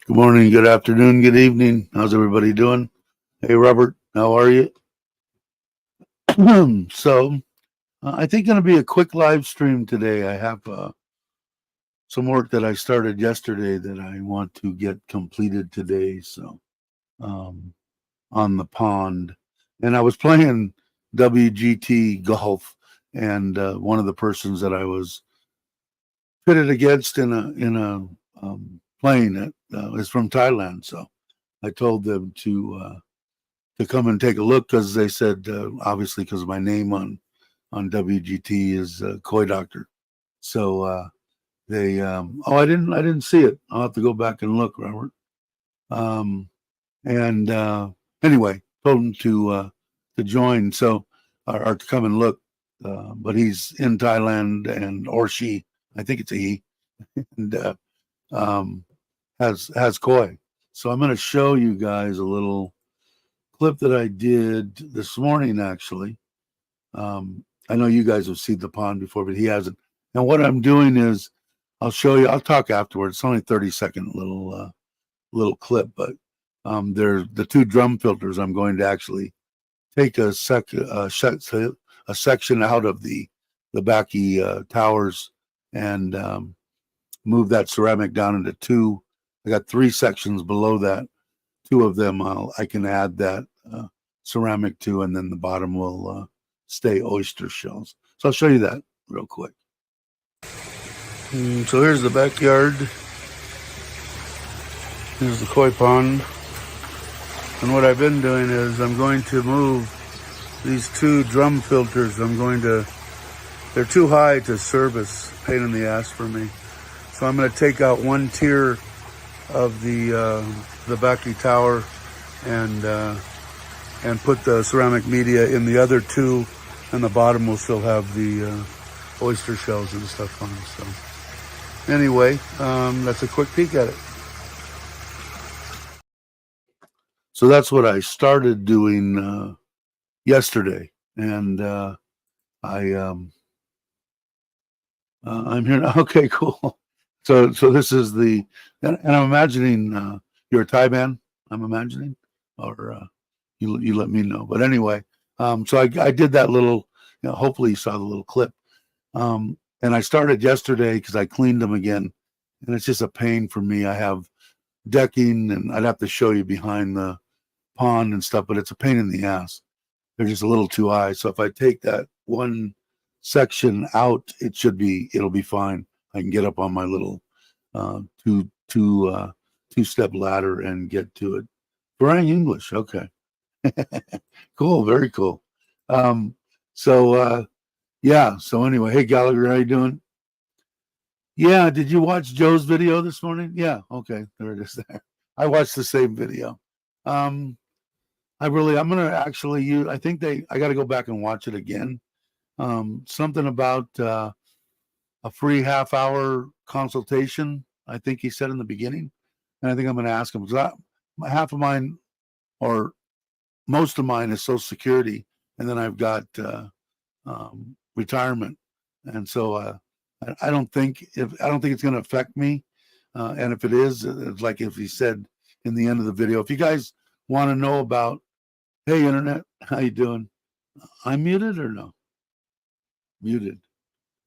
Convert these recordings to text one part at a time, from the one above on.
Good morning, good afternoon, good evening. How's everybody doing? Hey, Robert, how are you? I think going to be a quick live stream today. I have some work that I started yesterday that I want to get completed today. So, on the pond, and I was playing WGT golf, and one of the persons that I was pitted against in a plane is from Thailand. So I told them to come and take a look because they said obviously because my name on WGT is Koi Doctor. So they I didn't see it. I'll have to go back and look, Robert. Anyway, told him to join or to come and look. But he's in Thailand or she, I think it's a he, and has koi. So I'm going to show you guys a little clip that I did this morning, actually. I know you guys have seen the pond before, but he hasn't. And what I'm doing is I'll show you. I'll talk afterwards. It's only 30-second little clip, but there's the two drum filters. I'm going to actually take a section out of the backy towers and move that ceramic down into two. I got 3 sections below that. 2 of them I can add that ceramic to, and then the bottom will stay oyster shells. So I'll show you that real quick. So here's the backyard. Here's the koi pond. And what I've been doing is I'm going to move these 2 drum filters. They're too high to service, pain in the ass for me. So I'm going to take out 1 tier of the backy tower and put the ceramic media in the other 2, and the bottom will still have the oyster shells and stuff on it. So anyway, that's a quick peek at it. So that's what I started doing yesterday, and I'm here now. Okay, cool. So this is and I'm imagining you're a Thai man. I'm imagining, or you let me know. But anyway, so I did that little. Hopefully you saw the little clip. And I started yesterday because I cleaned them again, and it's just a pain for me. I have decking, and I'd have to show you behind the pond and stuff, but it's a pain in the ass. They're just a little too high. So if I take that 1 section out, it'll be fine. I can get up on my little two-step ladder and get to it. Barang English, okay. Cool, very cool. So anyway, hey Gallagher, how you doing? Yeah, did you watch Joe's video this morning? Yeah, okay, there it is there. I watched the same video. I'm gonna actually use, I got to go back and watch it again. Something about a free half-hour consultation, I think he said in the beginning. And I think I'm going to ask him, because half of mine, or most of mine, is Social Security, and then I've got retirement. And so I don't think it's going to affect me. And if it is, like if he said in the end of the video, if you guys want to know about Hey, internet, how you doing? I'm muted or no? Muted.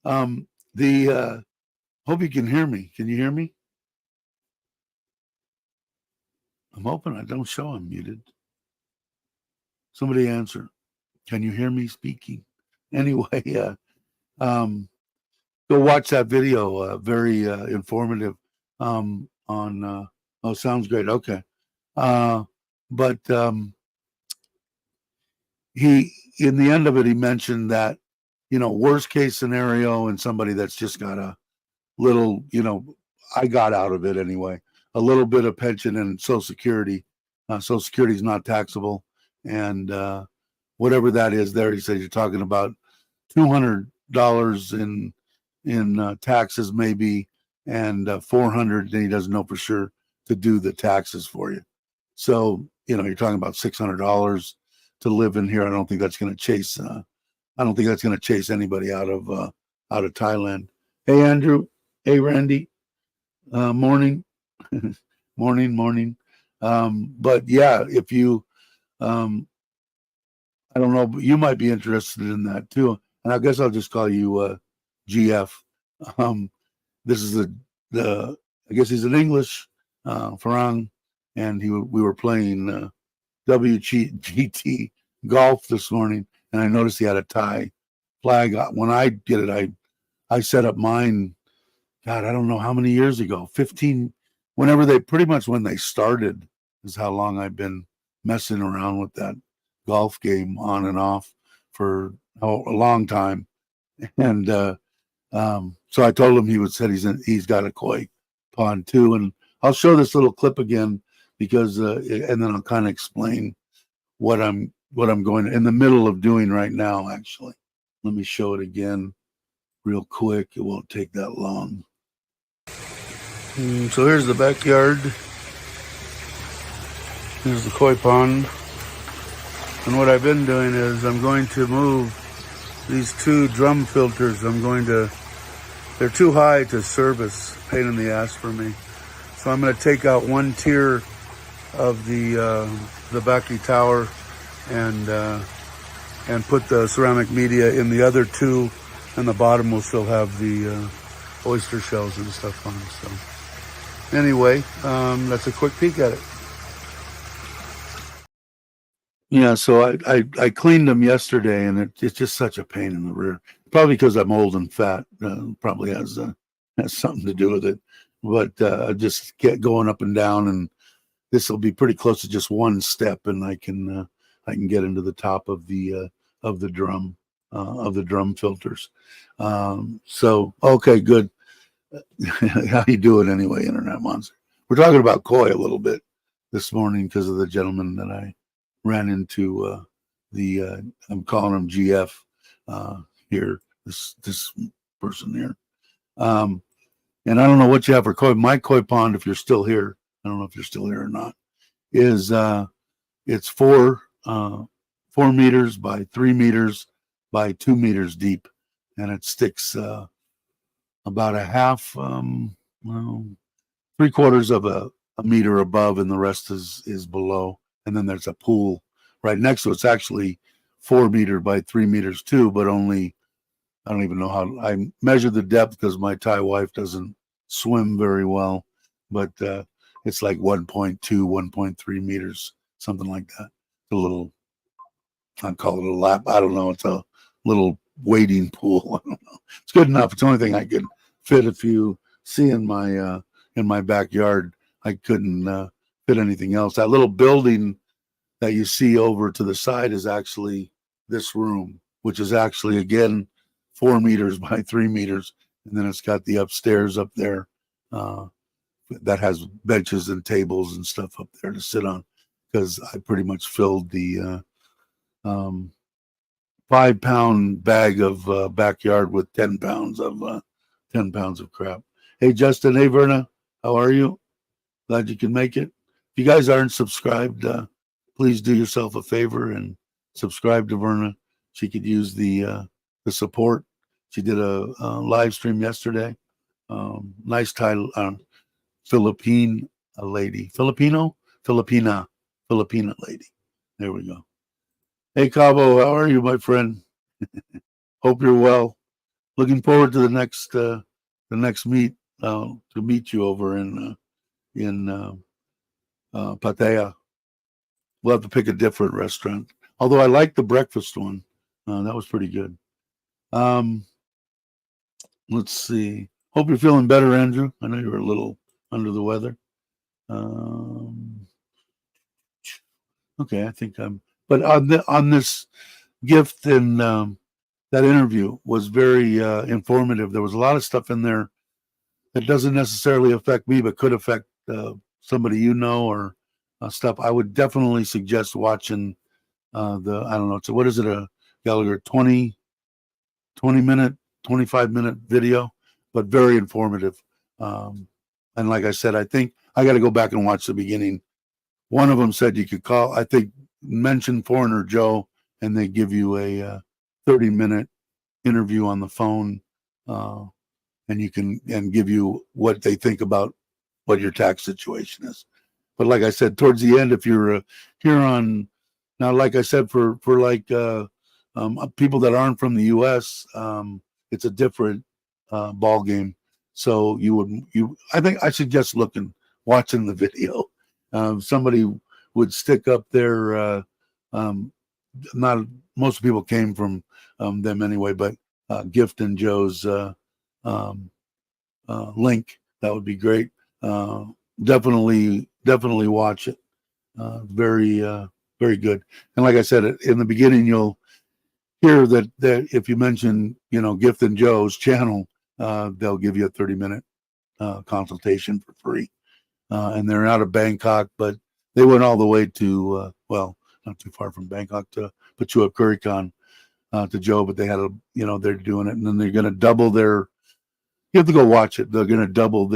The hope you can hear me. Can you hear me? I'm hoping I don't show I'm muted. Somebody answer. Can you hear me speaking? Anyway, go watch that video. Very informative. On oh, sounds great. Okay. But he in the end of it, he mentioned that worst case scenario and somebody that's just got a little, I got out of it anyway, a little bit of pension and Social Security. Social Security is not taxable. And whatever that is there, he said you're talking about $200 in taxes maybe, and 400, and he doesn't know for sure to do the taxes for you. So, you're talking about $600 to live in here. I don't think that's going to chase anybody out of Thailand. Hey, Andrew. Hey, Randy. Morning. Morning. But yeah, if you, I don't know, but you might be interested in that too. And I guess I'll just call you GF. Um, this is I guess he's an English, Farang, and we were playing WGT golf this morning, and I noticed he had a Thai flag. When I did it, I set up mine. God, I don't know how many years ago. 15. When they started is how long I've been messing around with that golf game on and off for a long time. And so I told him he's got a koi pond too, and I'll show this little clip again because and then I'll kind of explain what I'm going in the middle of doing right now. Actually, let me show it again real quick. It won't take that long. So here's the backyard. Here's the koi pond. And what I've been doing is I'm going to move these two drum filters. They're too high to service, pain in the ass for me. So I'm going to take out one tier of the Baki tower and put the ceramic media in the other two, and the bottom will still have the oyster shells and stuff on it. So anyway, that's a quick peek at it. Yeah, so I cleaned them yesterday, and it's just such a pain in the rear. Probably because I'm old and fat. Probably has something to do with it. But I just get going up and down, and this will be pretty close to just one step, and I can get into the top of the drum filters. So okay, good. How you doing anyway, Internet Monster? We're talking about koi a little bit this morning because of the gentleman that I ran into. I'm calling him GF here. This person here. And I don't know what you have for koi. My koi pond, if you're still here, I don't know if you're still here or not, is it's 4 meters by 3 meters by 2 meters deep, and it sticks about a half, well, 3/4 of a meter above, and the rest is below. And then there's a pool right next to it. It's actually 4 meter by 3 meters too, but only, I don't even know how I measure the depth because my Thai wife doesn't swim very well, but it's like 1.2, 1.3 meters, something like that. A little, I call it a lap. I don't know. It's a little wading pool. I don't know. It's good enough. It's the only thing I could fit. If you see in my backyard, I couldn't fit anything else. That little building that you see over to the side is actually this room, which is actually, again, 4 meters by 3 meters. And then it's got the upstairs up there that has benches and tables and stuff up there to sit on, because I pretty much filled the 5-pound bag of backyard with 10 pounds of crap. Hey, Justin. Hey, Verna. How are you? Glad you can make it. If you guys aren't subscribed, please do yourself a favor and subscribe to Verna. She could use the support. She did a live stream yesterday. Nice title. Filipina lady. Filipina lady. There we go. Hey, Cabo, how are you, my friend? Hope you're well. Looking forward to the next meet to meet you over in Pattaya. We'll have to pick a different restaurant. Although I like the breakfast one, that was pretty good. Um, let's see. Hope you're feeling better, Andrew. I know you were a little under the weather. Um, okay, I think I'm. But on this gift and that interview was very informative. There was a lot of stuff in there that doesn't necessarily affect me, but could affect somebody you know or stuff. I would definitely suggest watching the I don't know. So what is it? A Gallagher 20 minute, 25-minute video, but very informative. Um, and like I said, I think I got to go back and watch the beginning. One of them said you could call. I think mention Foreigner Joe, and they give you a 30-minute interview on the phone. And you can and give you what they think about what your tax situation is. But like I said, towards the end, if you're here on now, like I said, for like people that aren't from the U.S., it's a different ball game. So I think I suggest watching the video. Somebody would stick up their not most people came from them anyway, but Gift and Joe's um, link. That would be great. Uh, definitely watch it. Very good. And like I said, in the beginning, you'll hear that if you mention, Gift and Joe's channel, they'll give you a 30-minute consultation for free. And they're out of Bangkok, but they went all the way to, well, not too far from Bangkok to Pachuap Kurikon to Joe, but they had they're doing it. And then they're going to double you have to go watch it. They're going to double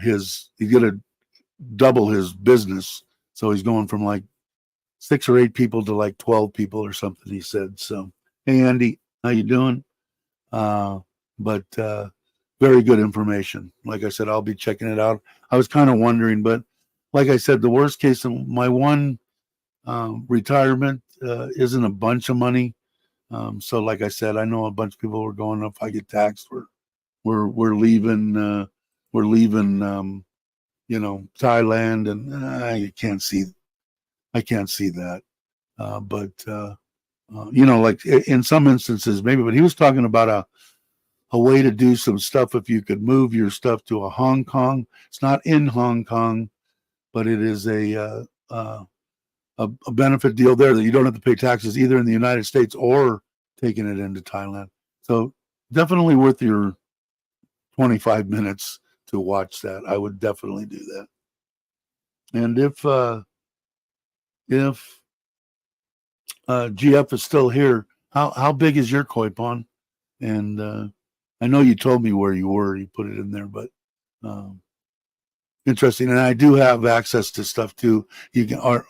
he's going to double his business. So he's going from like 6 or 8 people to like 12 people or something, he said. So, hey, Andy, how you doing? But very good information. Like I said, I'll be checking it out. I was kind of wondering, but like I said, the worst case, my one retirement isn't a bunch of money. So like I said, I know a bunch of people are going, if I get taxed, we're leaving Thailand, and I can't see that. But like in some instances maybe, but he was talking about a way to do some stuff if you could move your stuff to a Hong Kong. It's not in Hong Kong, but it is a benefit deal there that you don't have to pay taxes either in the United States or taking it into Thailand. So definitely worth your 25 minutes to watch that. I would definitely do that. And if GF is still here, how big is your koi pond? And I know you told me where you were. You put it in there, but interesting. And I do have access to stuff too. You can you.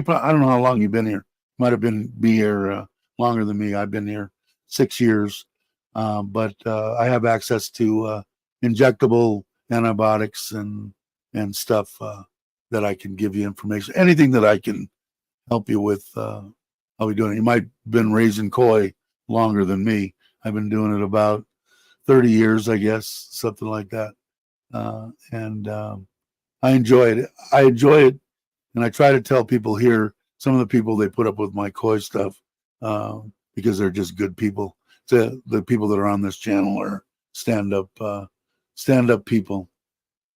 I don't know how long you've been here. Might have be here longer than me. I've been here 6 years, but I have access to injectable antibiotics and stuff that I can give you information. Anything that I can help you with. How we doing it? You might have been raising koi longer than me. I've been doing it about 30 years, I guess, something like that. And I enjoy it. And I try to tell people here, some of the people, they put up with my koi stuff because they're just good people. The people that are on this channel are stand up people.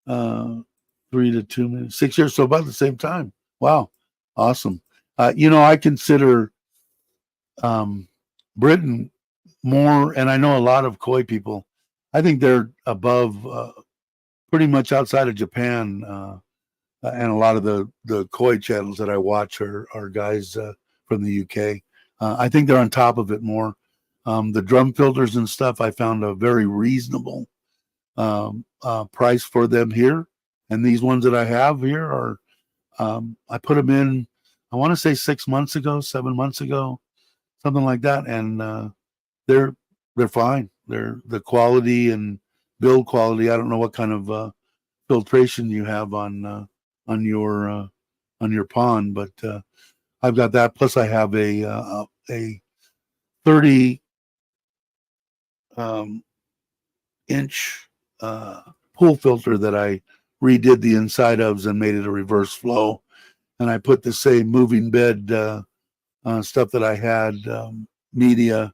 3 to 2 minutes, 6 years, so about the same time. Wow, awesome. I consider Britain more, and I know a lot of koi people. I think they're above, pretty much outside of Japan, and a lot of the koi channels that I watch are guys from the UK. I think they're on top of it more. The drum filters and stuff, I found a very reasonable price for them here, and these ones that I have here are I put them in, I want to say 6 months ago, 7 months ago, something like that, and they're fine. They're the quality and build quality. I don't know what kind of filtration you have on your pond, but I've got that. Plus, I have a 30 inch pool filter that I redid the inside of and made it a reverse flow. And I put the same moving bed stuff that I had, media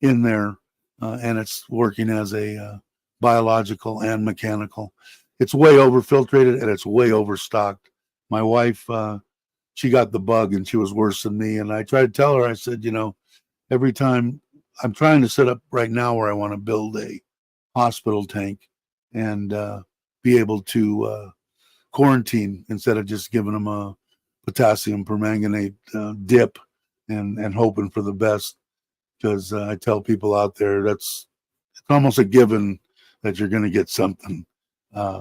in there, and it's working as a biological and mechanical. It's way over filtrated and it's way overstocked. My wife, she got the bug and she was worse than me. And I tried to tell her, I said, every time I'm trying to set up right now where I want to build a hospital tank and be able to quarantine instead of just giving them a potassium permanganate dip and hoping for the best. Because I tell people out there it's almost a given that you're going to get something.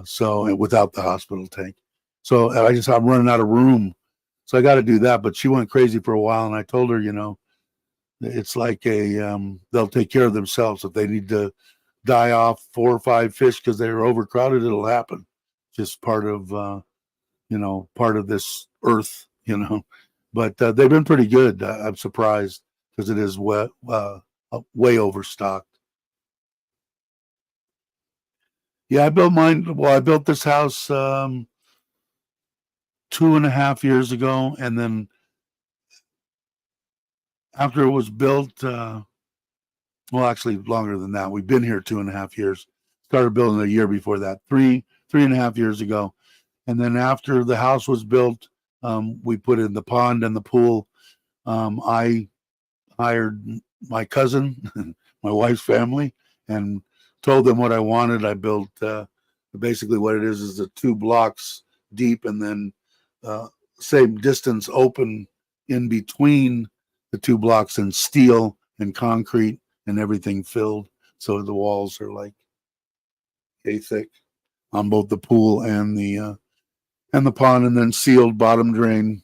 So without the hospital tank, so I'm running out of room, so I got to do that. But she went crazy for a while, and I told her, it's like they'll take care of themselves. If they need to die off 4 or 5 fish because they're overcrowded, it'll happen. Just part of part of this earth, But they've been pretty good. I'm surprised because it is way overstocked. Yeah, I built mine. Well, I built this house 2.5 years ago, and then after it was built, well, actually longer than that. We've been here 2.5 years. Started building a year before that, 3.5 years ago, and then after the house was built, we put in the pond and the pool. I hired my cousin, my wife's family, and told them what I wanted. I built basically what it is the 2 blocks deep, and then same distance open in between the 2 blocks, and steel and concrete and everything filled, so the walls are like a thick on both the pool and the pond, and then sealed bottom drain,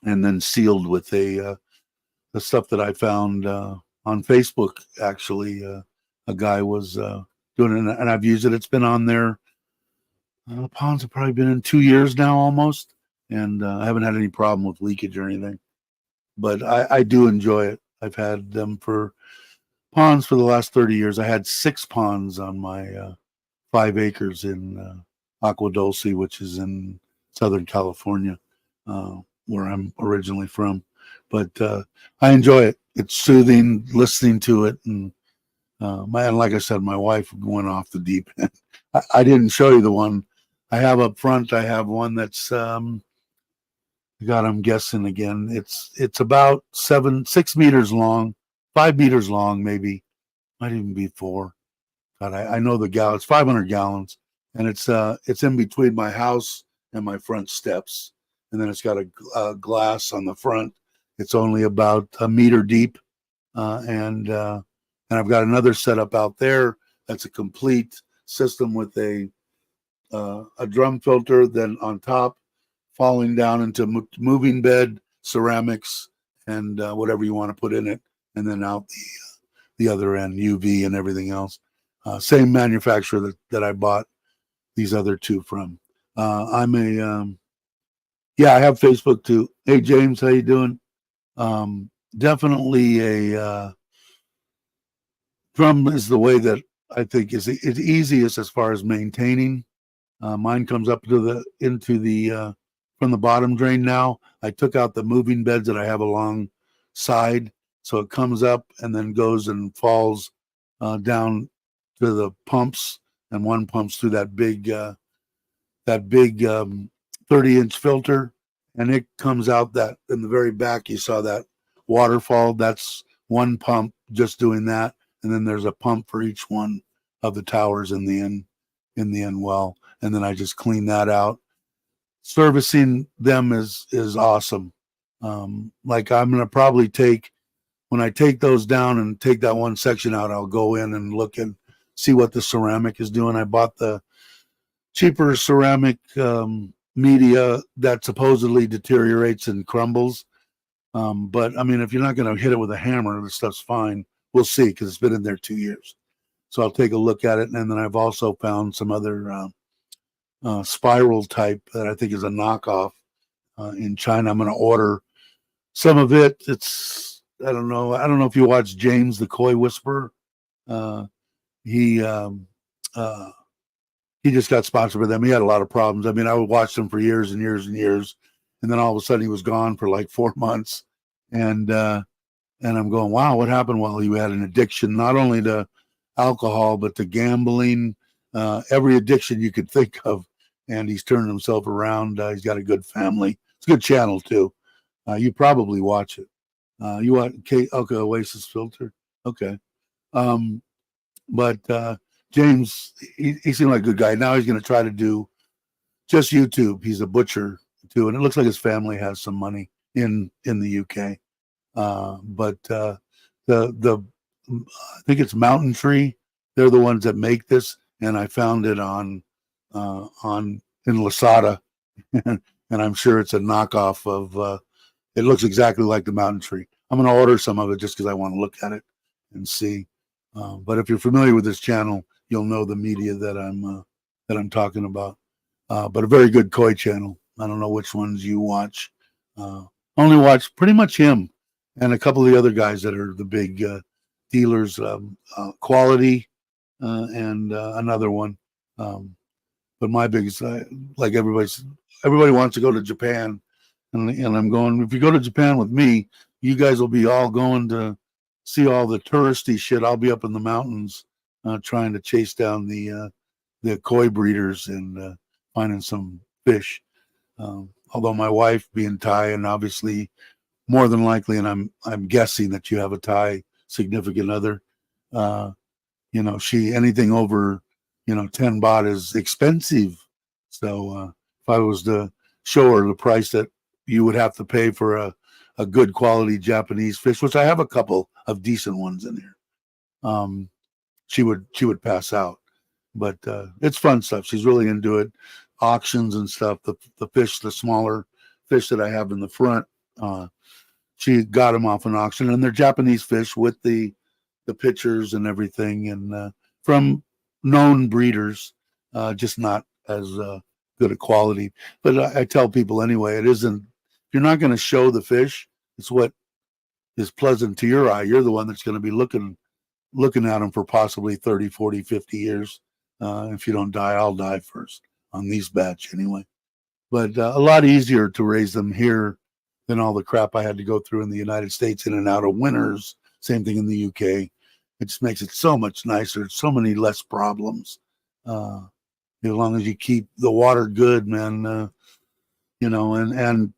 and then sealed with the stuff that I found on Facebook. Actually, a guy was doing it, and I've used it. It's been on there. The ponds have probably been in 2 years now, almost, and I haven't had any problem with leakage or anything. But I do enjoy it. I've had them for ponds for the last 30 years. I had 6 ponds on my 5 acres in Agua Dulce, which is in Southern California, where I'm originally from. But I enjoy it. It's soothing listening to it, and like I said, my wife went off the deep end. I didn't show you the one I have up front. I have one that's God, I'm guessing again. It's about 6 meters long, 5 meters long, maybe, might even be 4. God, I know the gallon. It's 500 gallons, and it's in between my house and my front steps, and then it's got a glass on the front. It's only about a meter deep, and I've got another setup out there that's a complete system with a drum filter, then on top, falling down into moving bed, ceramics, and whatever you want to put in it, and then out the other end, UV and everything else. Same manufacturer that I bought these other 2 from. I'm I have Facebook too. Hey James, how you doing? Definitely a drum is the way that I think is it's easiest as far as maintaining. Mine comes up into the from the bottom drain now. I took out the moving beds that I have alongside, so it comes up and then goes and falls down to the pumps, and one pumps through that big 30-inch filter, and it comes out that in the very back. You saw that waterfall. That's one pump just doing that, and then there's a pump for each one of the towers in the end well, and then I just clean that out. Servicing them is awesome. Like I'm gonna probably when I take those down and take that one section out, I'll go in and look and see what the ceramic is doing. I bought the cheaper ceramic media that supposedly deteriorates and crumbles. But I mean, if you're not going to hit it with a hammer, the stuff's fine. We'll see, because it's been in there 2 years. So I'll take a look at it. And then I've also found some other spiral type that I think is a knockoff in China. I'm going to order some of it. I don't know. I don't know if you watch James the Koi Whisperer. Uh, he he just got sponsored by them. He had a lot of problems. I mean, I watched him for years and years and years, and then all of a sudden he was gone for like 4 months, and I'm going, wow, what happened? Well, he had an addiction not only to alcohol but to gambling, every addiction you could think of, and he's turned himself around. He's got a good family. It's a good channel too. You probably watch it. You watch okay, Oasis Filter. Okay. Um, but James, he seemed like a good guy. Now he's going to try to do just YouTube. He's a butcher too, and it looks like his family has some money in the UK. But the I think it's Mountain Tree. They're the ones that make this, and I found it on in Lasada, and I'm sure it's a knockoff of. It looks exactly like the Mountain Tree. I'm going to order some of it just because I want to look at it and see. But if you're familiar with this channel, you'll know the media that I'm talking about. But a very good koi channel. I don't know which ones you watch. I only watch pretty much him and a couple of the other guys that are the big dealers. Quality and another one. But my biggest, like everybody wants to go to Japan, and I'm going. If you go to Japan with me, you guys will be all going to see all the touristy shit. I'll be up in the mountains trying to chase down the koi breeders and finding some fish. Although my wife being Thai, and obviously more than likely, and I'm guessing that you have a Thai significant other. Anything over 10 baht is expensive. So if I was to show her the price that you would have to pay for a good quality Japanese fish, which I have a couple of decent ones in here, she would pass out. But it's fun stuff. She's really into it. Auctions and stuff. The fish, the smaller fish that I have in the front, she got them off an auction, and they're Japanese fish with the pictures and everything, and from known breeders, just not as good a quality. But I tell people anyway, it isn't. You're not going to show the fish. It's what is pleasant to your eye. You're the one that's going to be looking at them for possibly 30, 40, 50 years. If you don't die, I'll die first on these batch anyway. But a lot easier to raise them here than all the crap I had to go through in the United States in and out of winters. Same thing in the UK. It just makes it so much nicer. So many less problems. As long as you keep the water good, man, and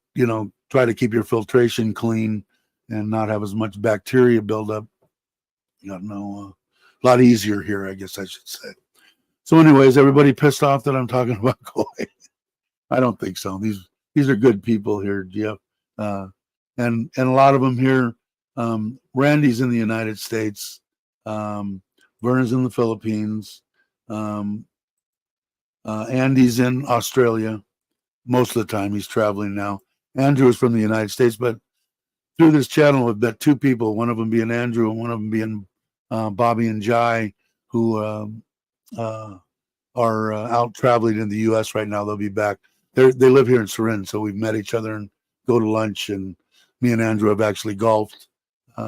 try to keep your filtration clean and not have as much bacteria build up. A lot easier here, I guess I should say. So anyways, everybody pissed off that I'm talking about koi? I don't think so. These are good people here, Jeff. And a lot of them here. Randy's in the United States. Vernon's in the Philippines. Andy's in Australia. Most of the time he's traveling now. Andrew is from the United States, but through this channel I've met two people, one of them being Andrew and one of them being Bobby and Jai, who are out traveling in the U.S. right now. They'll be back. They live here in Surin, so we've met each other and go to lunch, and me and Andrew have actually golfed.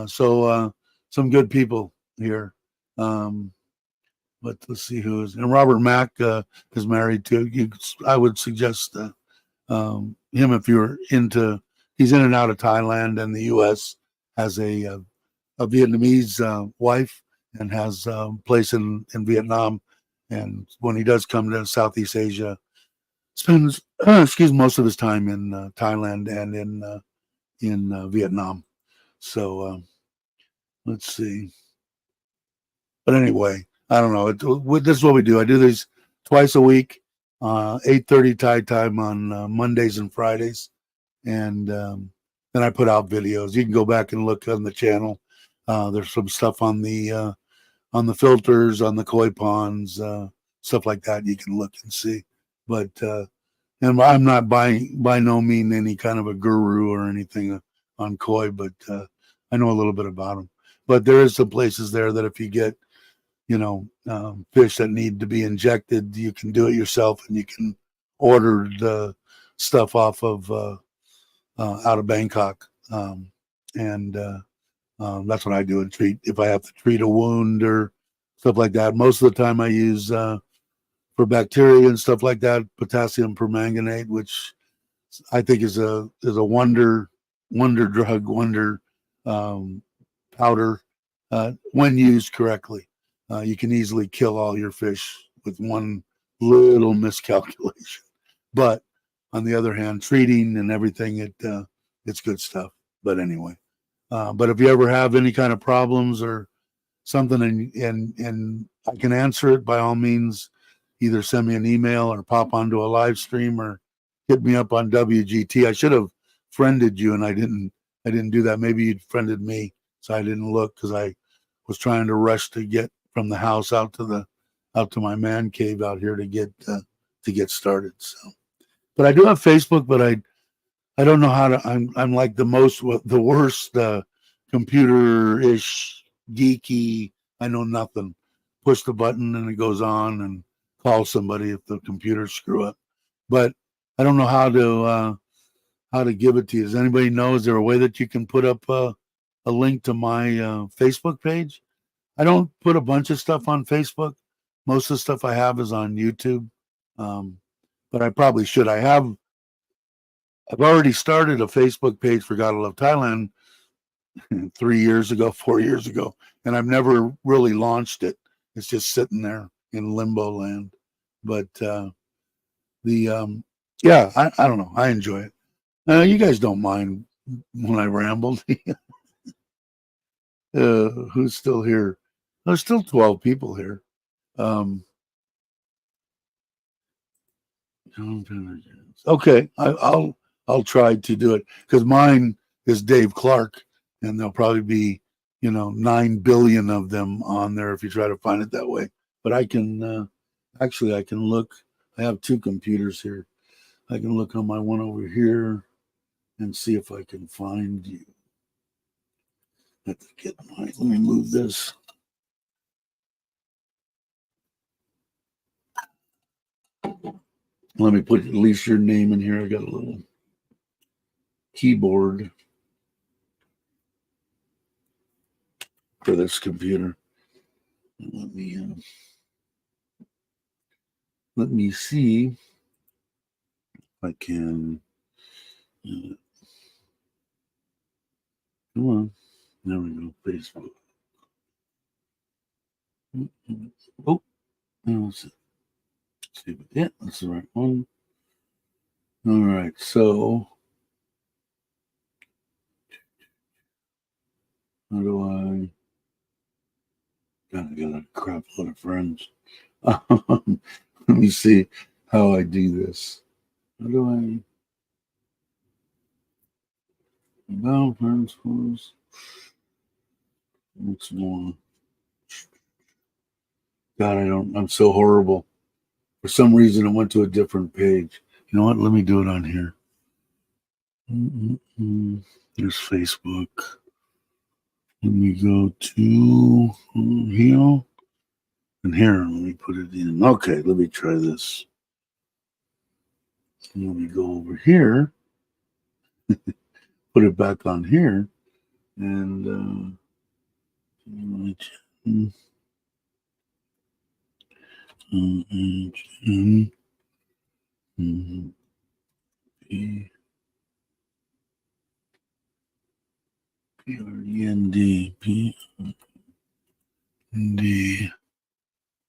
So some good people here. But let's see who is. And Robert Mack is married too. I would suggest him if you're into. He's in and out of Thailand and the U.S. Has a Vietnamese wife and has a place in Vietnam. And when he does come to Southeast Asia, spends most of his time in Thailand and in Vietnam. So let's see. But anyway, I don't know. This is what we do. I do these twice a week, 8:30 Thai time on Mondays and Fridays, and then I put out videos. You can go back and look on the channel. There's some stuff on the filters, on the koi ponds, stuff like that. You can look and see. But and I'm not by no means any kind of a guru or anything on koi, but I know a little bit about them. But there is some places there that if you get fish that need to be injected, you can do it yourself, and you can order the stuff off of out of Bangkok, and that's what I do and treat if I have to treat a wound or stuff like that. Most of the time, I use for bacteria and stuff like that potassium permanganate, which I think is a wonder drug, wonder um, powder when used correctly. You can easily kill all your fish with one little miscalculation. But on the other hand, treating and everything, it's good stuff. But anyway, but if you ever have any kind of problems or something, and I can answer it, by all means, either send me an email or pop onto a live stream or hit me up on WGT. I should have friended you, and I didn't. I didn't do that. Maybe you'd friended me, so I didn't look because I was trying to rush to get from the house out to my man cave out here to get started. So, but I do have Facebook, but I don't know how to. I'm like the worst computer ish geeky. I know nothing. Push the button and it goes on, and call somebody if the computer screw up. But I don't know how to give it to you. Does anybody know? Is there a way that you can put up a link to my Facebook page? I don't put a bunch of stuff on Facebook. Most of the stuff I have is on YouTube. Um, but I probably should. I've already started a Facebook page for Gotta Love Thailand 3 years ago, 4 years ago, and I've never really launched it. It's just sitting there in limbo land. But the yeah, I don't know. I enjoy it. You guys don't mind when I rambled. Who's still here? There's still 12 people here. Um, okay, I'll try to do it because mine is Dave Clark, and there'll probably be 9 billion of them on there if you try to find it that way. But I can actually I can look. I have two computers here. I can look on my one over here and see if I can find you. Let me move this. Let me put at least your name in here. I got a little keyboard for this computer. Let me see if I can. Come on. There we go. Facebook. Oh, let's see. Yeah, that's the right one. All right. So, how do I? God, I got a crap load of friends. Let me see how I do this. How do I? About friends, close. What's more? God, I'm so horrible. For some reason, it went to a different page. You know what? Let me do it on here. There's Facebook. Let me go to here. And here, let me put it in. Okay, let me try this. Let me go over here. Put it back on here. And P-R-E-N-D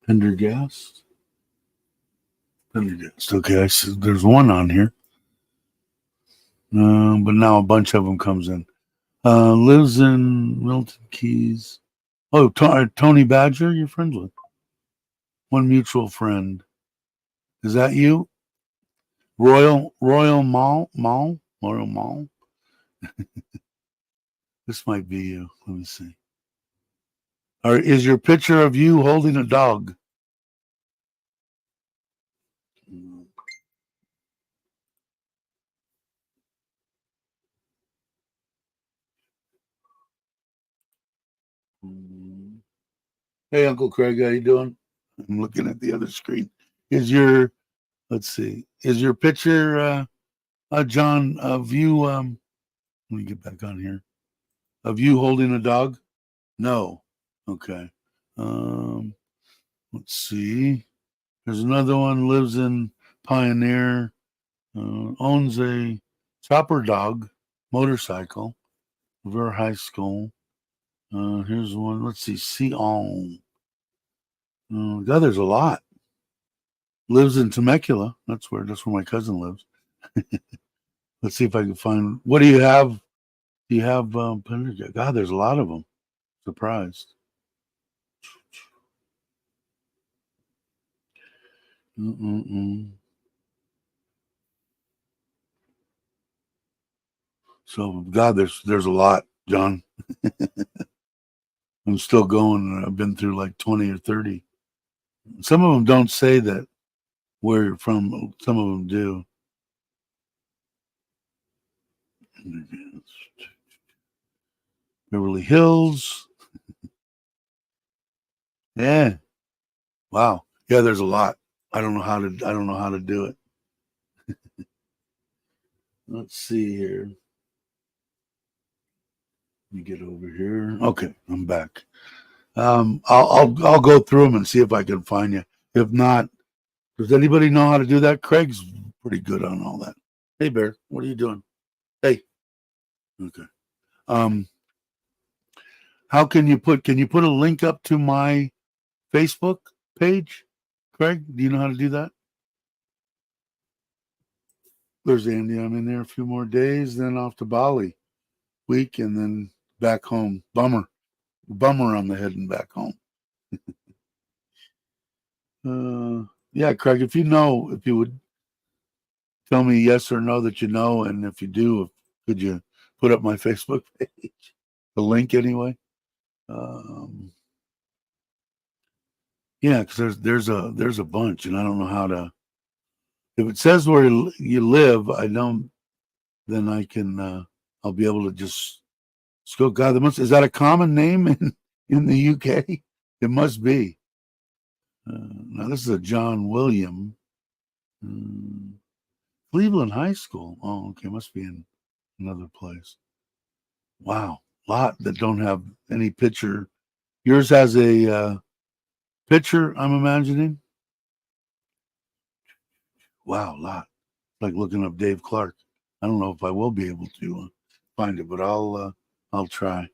Pendergast. Okay, I see there's one on here. But now a bunch of them comes in. Lives in Milton Keys. Oh, Tony Badger, you're friends with. One mutual friend. Is that you? Royal Mall? Royal Mall? This might be you. Let me see. Or is your picture of you holding a dog? Hey, Uncle Craig, how you doing? I'm looking at the other screen. Let's see. Is your picture John, of you, let me get back on here. Of you holding a dog? No. Okay. Let's see. There's another one, lives in Pioneer, owns a chopper dog motorcycle, Ver High School. Here's one. Let's see. Sion. God, there's a lot. Lives in Temecula. That's where my cousin lives. Let's see if I can find. What do you have? Do you have? God, there's a lot of them. Surprised. So God, there's a lot, John. I'm still going. I've been through like 20 or 30. Some of them don't say that where you're from. Some of them do. Beverly Hills. Yeah. Wow. Yeah, there's a lot. I don't know how to do it. Let's see here. Let me get over here. Okay, I'm back. I'll go through them and see if I can find you. If not, does anybody know how to do that? Craig's pretty good on all that. Hey, Bear, what are you doing? Hey. Okay. How can you put a link up to my Facebook page? Craig, do you know how to do that? There's Andy. I'm in there a few more days, then off to Bali week, and then back home. Bummer on the head and back home. Yeah, Craig, if you would tell me yes or no that you know, and if you do, could you put up my Facebook page, the link anyway? Yeah, because there's a bunch, and I don't know how to. If it says where you live, I don't. Then I can. I'll be able to just go. God, is that a common name in the UK? It must be. Now this is a John William. Cleveland High School. Oh, okay, must be in another place. Wow, lot that don't have any picture. Yours has a picture, I'm imagining. Wow, lot. Like looking up Dave Clark. I don't know if I will be able to find it, but I'll try.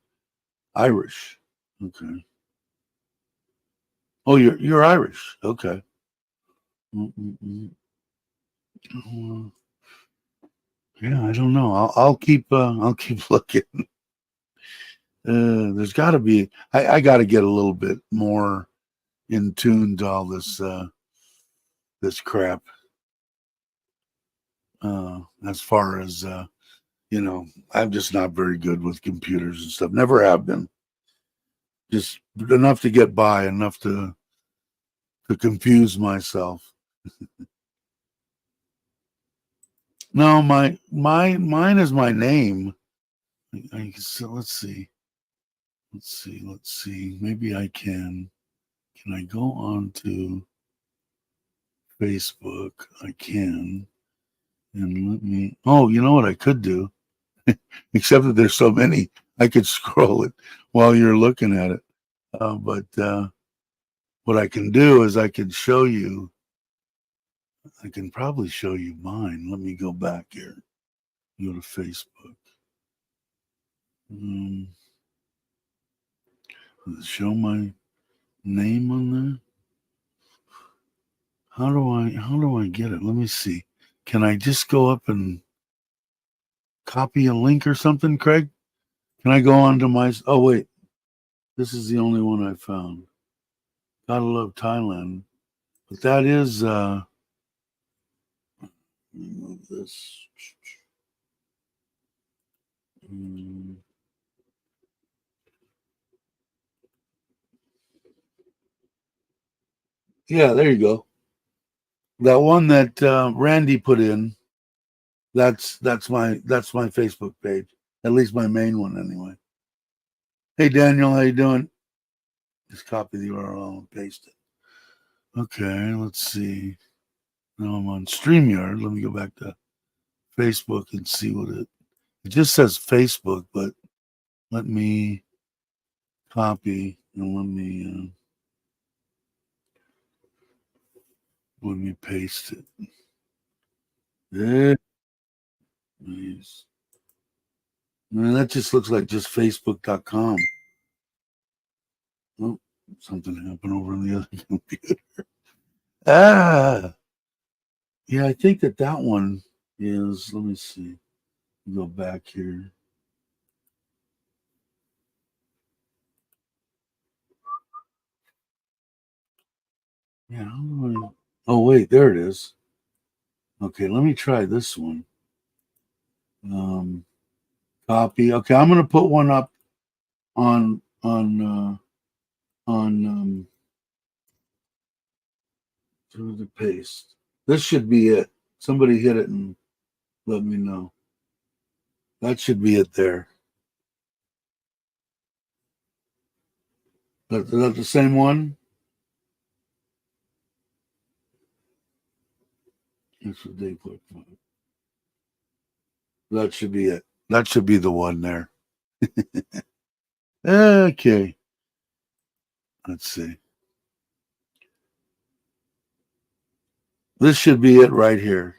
Irish. Okay. Oh, you're Irish. Okay. Yeah, I don't know. I'll keep looking. There's got to be. I got to get a little bit more in tune to all this crap. As far as I'm just not very good with computers and stuff. Never have been. Just enough to get by, enough to confuse myself. No, mine is my name. So let's see. Maybe I can. Can I go on to Facebook? I can. And let me. Oh, you know what I could do? Except that there's so many, I could scroll it while you're looking at it. But what I can do is I can show you. I can probably show you mine. Let me go back here. Go to Facebook. Show my name on there. How do I get it? Let me see. Can I just go up and copy a link or something, Craig? Can I go on to my? Oh wait, this is the only one I found. Gotta love Thailand, but that is move this. Yeah, there you go. That one that Randy put in. That's my Facebook page. At least my main one, anyway. Hey Daniel, how you doing? Just copy the URL and paste it. Okay, let's see. Now I'm on StreamYard. Let me go back to Facebook and see what it just says Facebook, but let me copy and let me paste it. There. Nice. Man, that just looks like just Facebook.com. Oh, something happened over on the other computer. Ah, yeah, I think that one is. Let me see. Go back here. Yeah. Oh wait, there it is. Okay, let me try this one. Copy. Okay, I'm gonna put one up on through the paste. This should be it. Somebody hit it and let me know. That should be it there. Is that the same one? That's what they put. That should be it. That should be the one there. Okay. Let's see. This should be it right here.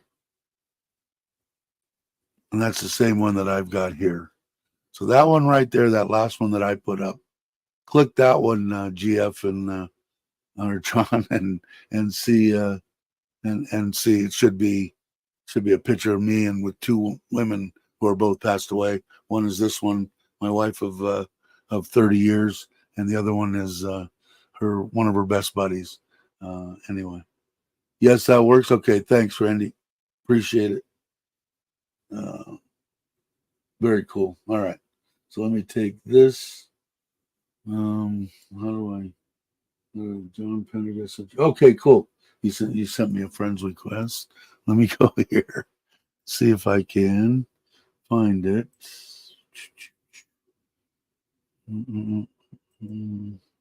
And that's the same one that I've got here. So that one right there, that last one that I put up, click that one, GF and or John, and see and see. It should be a picture of me and with two women who are both passed away. One is this one, my wife of 30 years, and the other one is one of her best buddies. Anyway, yes, that works. Okay, thanks, Randy. Appreciate it. Very cool. All right, so let me take this. How do I? John Pendergast. Okay, cool. You sent me a friend's request. Let me go here. See if I can find it.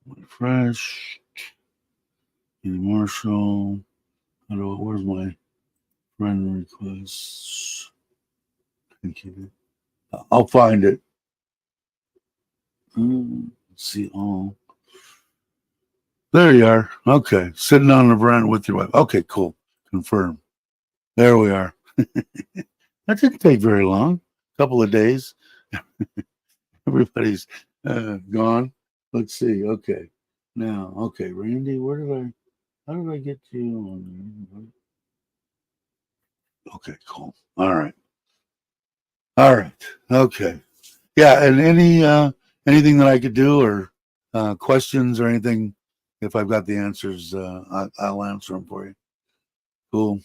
Refresh. Marshall. Where's my friend requests? I'll find it. Let's see all. There you are. Okay. Sitting on the veranda with your wife. Okay, cool. Confirm. There we are. That didn't take very long. A couple of days. Everybody's gone. Let's see. Okay. Now, okay, Randy, how did I get you on there? Okay, cool. All right. All right. Okay. Yeah, and anything that I could do or questions or anything, if I've got the answers, I'll answer them for you. Cool.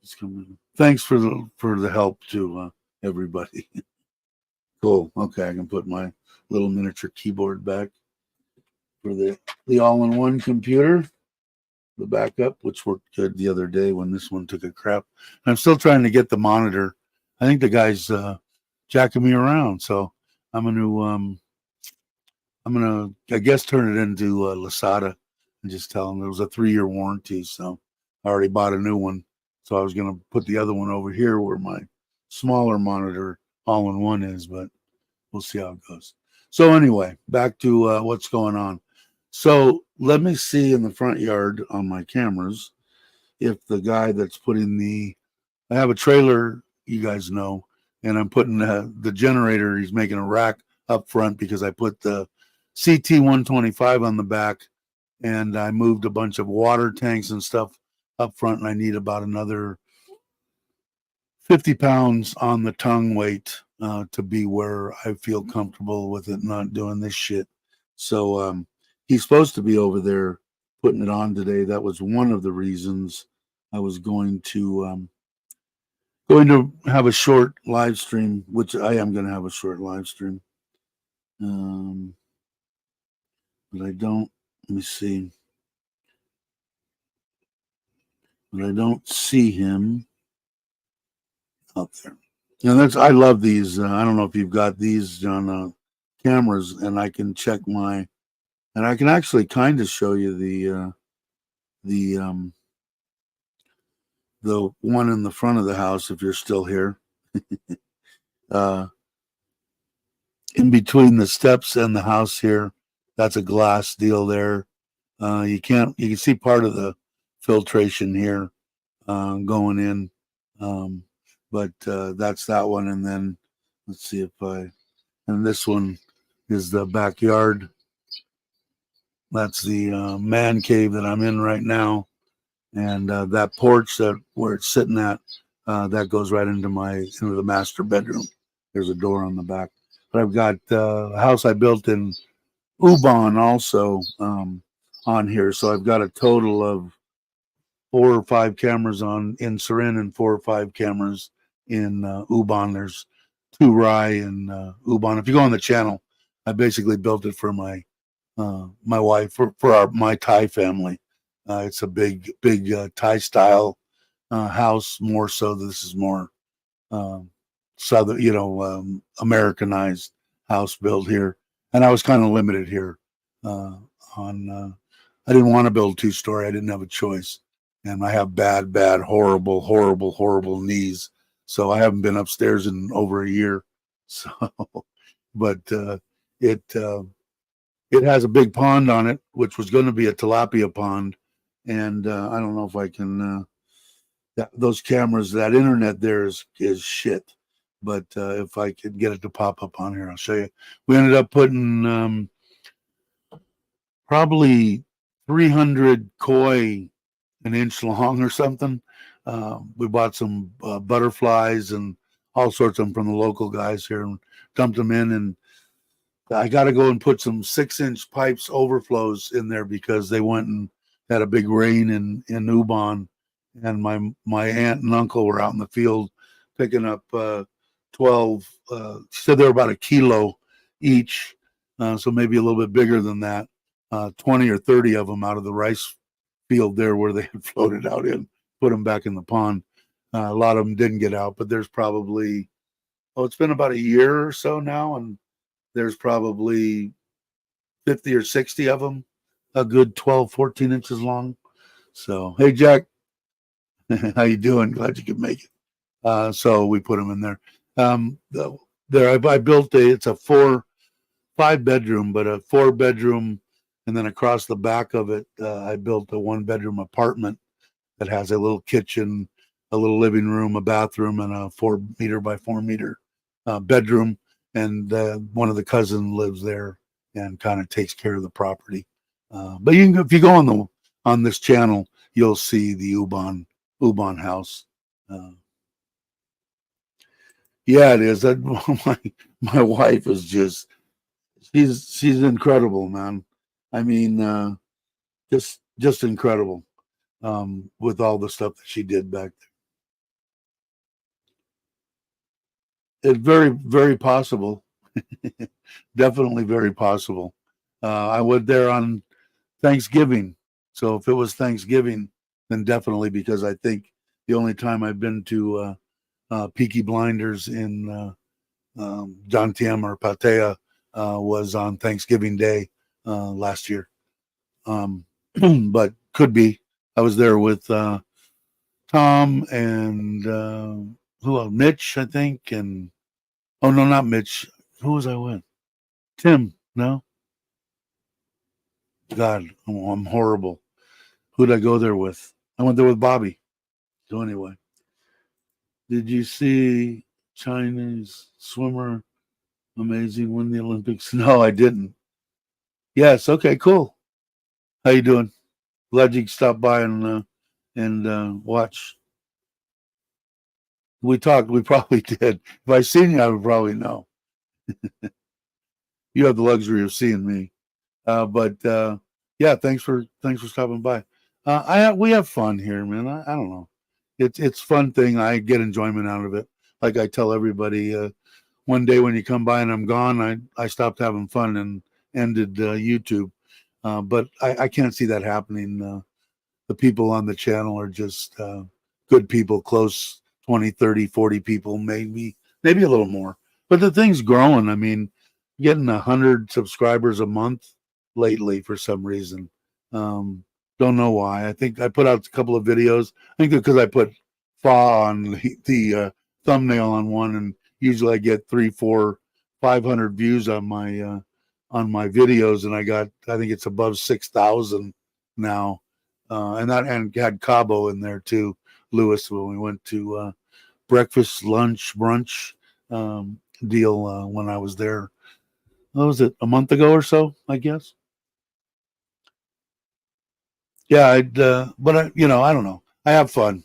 It's coming. Thanks for the help to everybody. Cool. Okay, I can put my little miniature keyboard back for the all-in-one computer. The backup, which worked good the other day when this one took a crap. And I'm still trying to get the monitor. I think the guy's jacking me around, so I'm gonna I guess turn it into Lasada and just tell them there was a 3-year warranty. So I already bought a new one, so I was gonna put the other one over here where my smaller monitor all-in-one is, but we'll see how it goes. So anyway, back to what's going on. So let me see in the front yard on my cameras if the guy that's putting I have a trailer, you guys know, and I'm putting the generator, he's making a rack up front because I put the CT 125 on the back and I moved a bunch of water tanks and stuff up front, and I need about another 50 pounds on the tongue weight to be where I feel comfortable with it not doing this shit. So he's supposed to be over there putting it on today. That was one of the reasons I was going to have a short live stream, which I am going to have a short live stream. But I don't. Let me see. But I don't see him out there. And I love these. I don't know if you've got these on cameras, and I can check and I can actually kind of show you the the one in the front of the house, if you're still here, uh, in between the steps and the house here, that's a glass deal there. You can see part of the filtration here going in, um, but that's that one. And then let's see if and this one is the backyard. That's the man cave that I'm in right now, and that porch that where it's sitting at, that goes right into the master bedroom. There's a door on the back. But I've got a house I built in Ubon also on here, so I've got a total of 4 or 5 cameras in Surin and 4 or 5 cameras in Ubon. There's 2 Rye in Ubon. If you go on the channel, I basically built it for my wife, for my Thai family. It's a big Thai style house. More so, this is more southern, Americanized house built here. And I was kind of limited here on. I didn't want to build a 2-story. I didn't have a choice, and I have bad, horrible knees. So I haven't been upstairs in over a year. So, but it has a big pond on it, which was going to be a tilapia pond, and I don't know if I can. Those cameras, that internet there is shit. But if I could get it to pop up on here, I'll show you. We ended up putting probably 300 koi an inch long or something. We bought some butterflies and all sorts of them from the local guys here and dumped them in. And I got to go and put some 6-inch pipes overflows in there because they went and had a big rain in Ubon. And my aunt and uncle were out in the field picking up 12. She said they were about a kilo each, so maybe a little bit bigger than that. 20 or 30 of them out of the rice field there where they had floated out in, put them back in the pond. A lot of them didn't get out, but there's probably, it's been about a year or so now, and there's probably 50 or 60 of them, a good 12, 14 inches long. So, hey, Jack, how you doing? Glad you could make it. So we put them in there. I built it's a 5-bedroom, but a 4-bedroom, and then across the back of it, I built a 1-bedroom apartment that has a little kitchen, a little living room, a bathroom, and a 4-meter by 4-meter bedroom. And one of the cousins lives there and kind of takes care of the property. But if you go on this channel, you'll see the Ubon house. Yeah, it is. My wife is just she's incredible, man. I mean, just incredible with all the stuff that she did back there. It's very, very possible. Definitely very possible. I went there on Thanksgiving. So if it was Thanksgiving, then definitely, because I think the only time I've been to Peaky Blinders in Jantiem or Pattaya was on Thanksgiving Day last year. But could be. I was there with Tom and who else? Mitch, I think, and oh no, not Mitch. Who was I with? Tim. No, God, I'm horrible. Who did I go there with? I went there with Bobby. So anyway, did you see Chinese swimmer amazing win the Olympics? No, I didn't. Yes. Okay. Cool. How you doing? Glad you stopped by and watch. We talked. We probably did. If I seen you, I would probably know. You have the luxury of seeing me. But yeah, thanks for stopping by. We have fun here, man. I don't know. It's fun thing. I get enjoyment out of it. Like I tell everybody, one day when you come by and I'm gone, I stopped having fun and ended YouTube. But I can't see that happening. The people on the channel are just good people, close 20, 30, 40 people, maybe a little more. But the thing's growing. I mean, getting 100 subscribers a month lately for some reason. Don't know why. I think I put out a couple of videos. I think because I put fa on the thumbnail on one, and usually I get 3, 4, 500 views on my videos, and I think it's above 6,000 now, and had Cabo in there too, Lewis, when we went to breakfast, lunch, brunch deal when I was there. What was it, a month ago or so, I guess? Yeah, but I don't know. I have fun,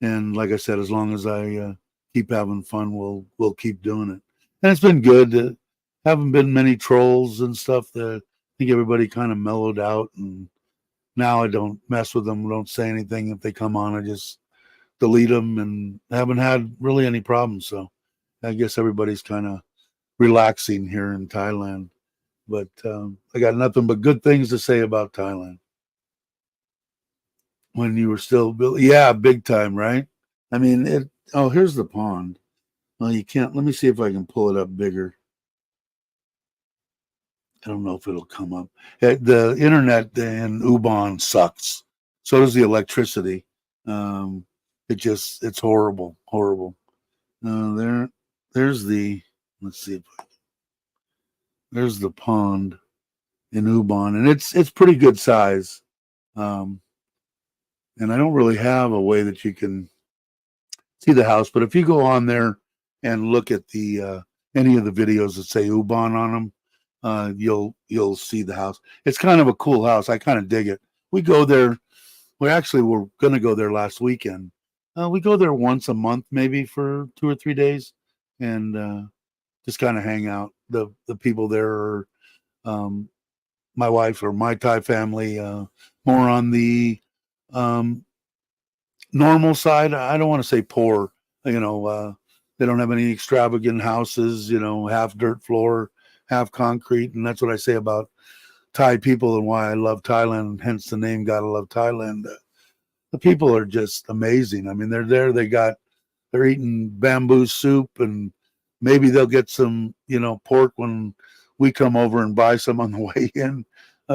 and like I said, as long as I keep having fun, we'll keep doing it. And it's been good. Haven't been many trolls and stuff. I think everybody kind of mellowed out, and now I don't mess with them. Don't say anything if they come on. I just delete them, and haven't had really any problems. So I guess everybody's kind of relaxing here in Thailand. But I got nothing but good things to say about Thailand. When you were still, yeah, big time, right? I mean, it. Oh, here's the pond. Well, you can't. Let me see if I can pull it up bigger. I don't know if it'll come up. The internet in Ubon sucks. So does the electricity. Um, it's horrible, horrible. There's the. Let's see if there's the pond in Ubon, and it's pretty good size. Um, and I don't really have a way that you can see the house, but if you go on there and look at the any of the videos that say Ubon on them, you'll see the house. It's kind of a cool house. I kind of dig it. We go there. We're going to go there last weekend. We go there once a month, maybe for 2 or 3 days, and just kind of hang out. The people there are um, my wife or my Thai family, more on the um, normal side. I don't want to say poor. They don't have any extravagant houses. Half dirt floor, half concrete, and that's what I say about Thai people and why I love Thailand. Hence the name GottoLoveThailand. The people are just amazing. I mean, they're there. They're eating bamboo soup, and maybe they'll get some pork when we come over and buy some on the way in,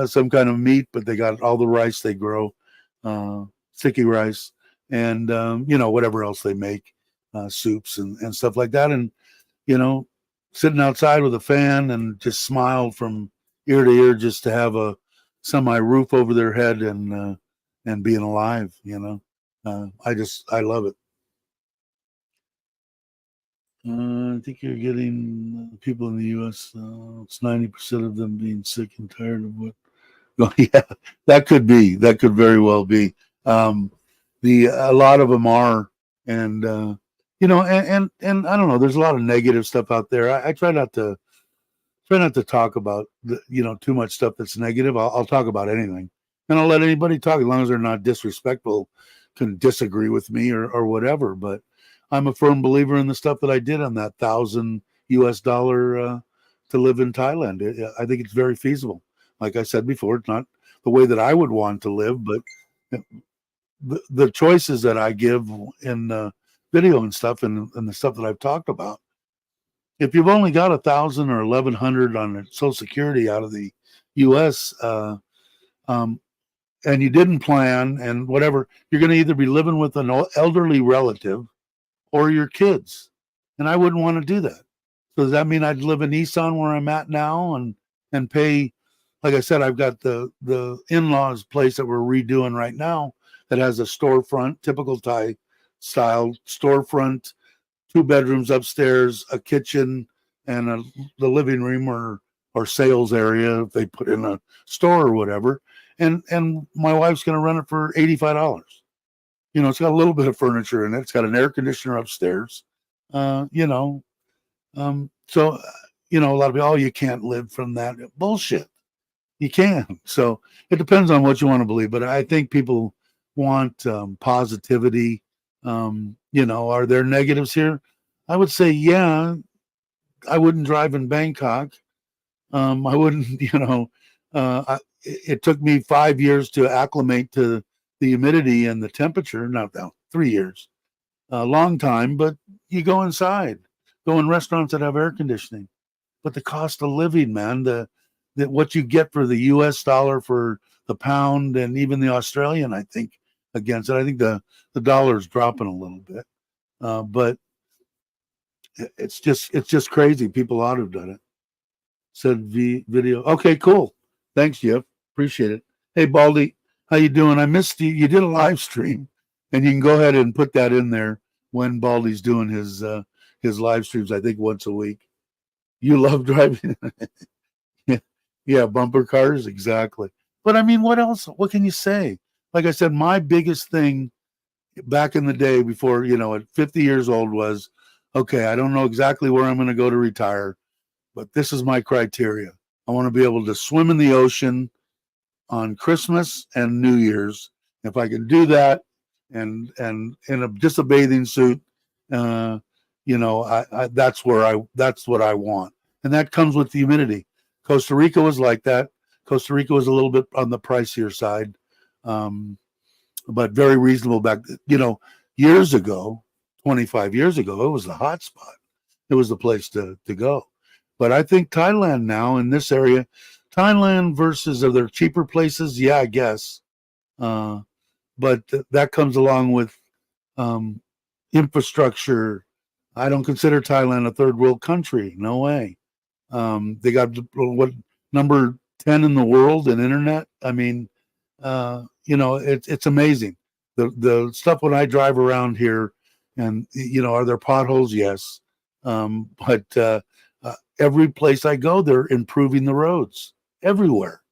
some kind of meat. But they got all the rice they grow, sticky rice, and whatever else they make, soups and stuff like that. And you know, sitting outside with a fan and just smile from ear to ear just to have a semi roof over their head and being alive. I love it. I think you're getting people in the U.S. It's 90% of them being sick and tired of what. Well, yeah, that could be. That could very well be. Um, a lot of them are, and and I don't know. There's a lot of negative stuff out there. I try not to talk about too much stuff that's negative. I'll talk about anything, and I'll let anybody talk as long as they're not disrespectful, can disagree with me or whatever. But I'm a firm believer in the stuff that I did on that $1,000 US to live in Thailand. I think it's very feasible. Like I said before, it's not the way that I would want to live, but the choices that I give in video and stuff and the stuff that I've talked about, if you've only got 1,000 or 1,100 on Social Security out of the U.S. Um, and you didn't plan and whatever, you're going to either be living with an elderly relative or your kids, and I wouldn't want to do that. So does that mean I'd live in Nissan where I'm at now and pay? Like I said, I've got the in-laws place that we're redoing right now that has a storefront, typical Thai style storefront, 2 bedrooms upstairs, a kitchen, and the living room or sales area if they put in a store or whatever. And my wife's going to rent it for $85. It's got a little bit of furniture in it. It's got an air conditioner upstairs. Uh, you know, so a lot of people, oh, you can't live from that. Bullshit. You can. So it depends on what you want to believe. But I think people want positivity. Are there negatives here? I would say, yeah. I wouldn't drive in Bangkok. I wouldn't, it took me 5 years to acclimate to the humidity and the temperature. Not now, 3 years, a long time. But you go inside, go in restaurants that have air conditioning. But the cost of living, man, what you get for the U.S. dollar for the pound and even the Australian, I think against it. I think the dollar is dropping a little bit, but it's just crazy. People ought to have done it. Said video. Okay, cool. Thanks, Jeff. Appreciate it. Hey, Baldy, how you doing? I missed you. You did a live stream, and you can go ahead and put that in there when Baldy's doing his live streams. I think once a week. You love driving. Yeah, bumper cars, exactly. But I mean, what else? What can you say? Like I said, my biggest thing back in the day before, at 50 years old was, okay, I don't know exactly where I'm going to go to retire, but this is my criteria. I want to be able to swim in the ocean on Christmas and New Year's. If I can do that and in just a bathing suit, that's what I want. And that comes with the humidity. Costa Rica was like that. Costa Rica was a little bit on the pricier side, but very reasonable back. Years ago, 25 years ago, it was the hot spot. It was the place to go. But I think Thailand now in this area, Thailand versus other cheaper places, yeah, I guess. But that comes along with infrastructure. I don't consider Thailand a third world country. No way. They got what number 10 in the world in internet. I mean, it's amazing. The stuff when I drive around here, and are there potholes? Yes, but every place I go, they're improving the roads everywhere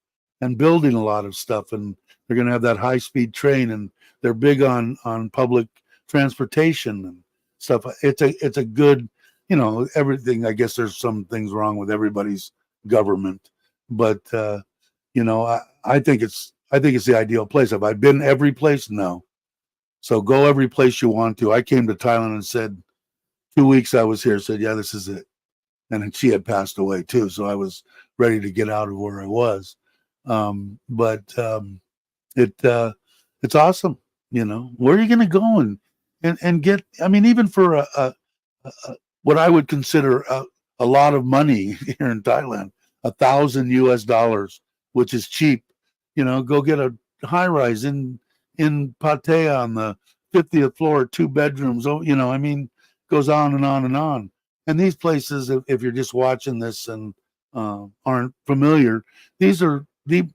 and building a lot of stuff. And they're going to have that high speed train, and they're big on public transportation and stuff. It's a good, everything. I guess there's some things wrong with everybody's government, but I think it's the ideal place. Have I been every place? No. So go every place you want to. I came to Thailand and said 2 weeks I was here. Said, yeah, this is it. And then she had passed away too, so I was ready to get out of where I was. But it's awesome. Where are you going to go and get? I mean, even for a what I would consider a lot of money here in Thailand, $1,000 US, which is cheap. Go get a high rise in Pattaya on the 50th floor, 2 bedrooms. Oh, I mean, goes on and on and on. And these places, if you're just watching this and aren't familiar, these are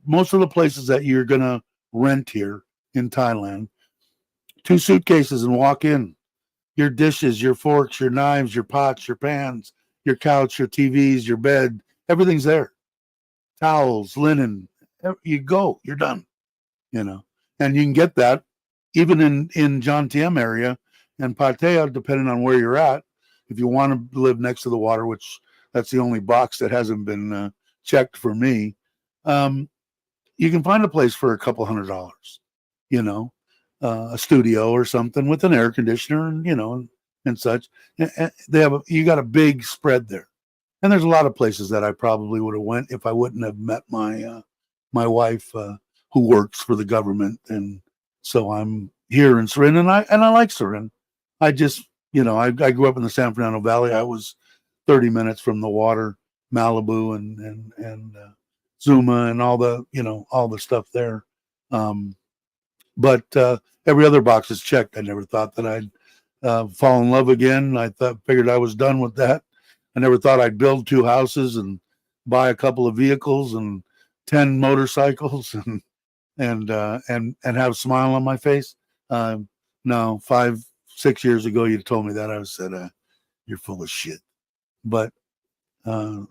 most of the places that you're gonna rent here in Thailand. 2 suitcases and walk in. Your dishes, your forks, your knives, your pots, your pans, your couch, your TVs, your bed, everything's there. Towels, linen. You go, you're done. And you can get that even in Jantiem area and Pattaya, depending on where you're at. If you want to live next to the water, which that's the only box that hasn't been checked for me, you can find a place for a couple $100, a studio or something with an air conditioner and such. And you got a big spread there. And there's a lot of places that I probably would have went if I wouldn't have met my wife, who works for the government. And so I'm here in Surin, and I like Surin. I just, I grew up in the San Fernando Valley. I was 30 minutes from the water, Malibu and Zuma and all the stuff there. But every other box is checked. I never thought that I'd fall in love again. Figured I was done with that. I never thought I'd build 2 houses and buy a couple of vehicles and 10 motorcycles and have a smile on my face. No, 5-6 years ago, you told me that, I said, you're full of shit. But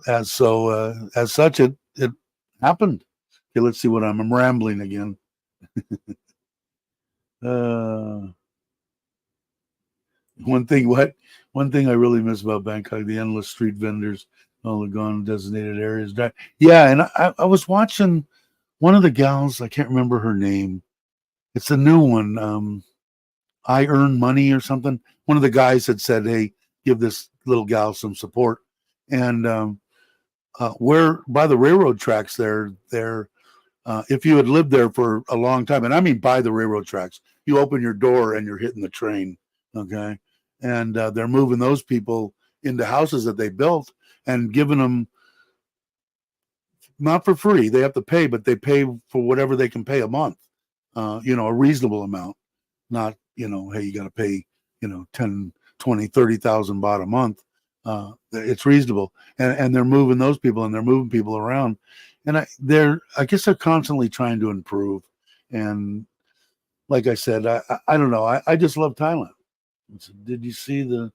as such, it happened. Okay, let's see what I'm rambling again. One thing I really miss about Bangkok, the endless street vendors, all the gone designated areas. Yeah, and I was watching one of the gals, I can't remember her name. It's a new one. I Earn Money or something. One of the guys had said, hey, give this little gal some support. And where by the railroad tracks there, if you had lived there for a long time, and I mean by the railroad tracks, you open your door and you're hitting the train, okay? And they're moving those people into houses that they built and giving them, not for free, they have to pay, but they pay for whatever they can pay a month, a reasonable amount. not, hey, you got to pay, 10, 20, 30,000 baht a month. It's reasonable. And they're moving those people, and they're moving people around. And I guess they're constantly trying to improve. And like I said, I don't know. I just love Thailand. Did you see the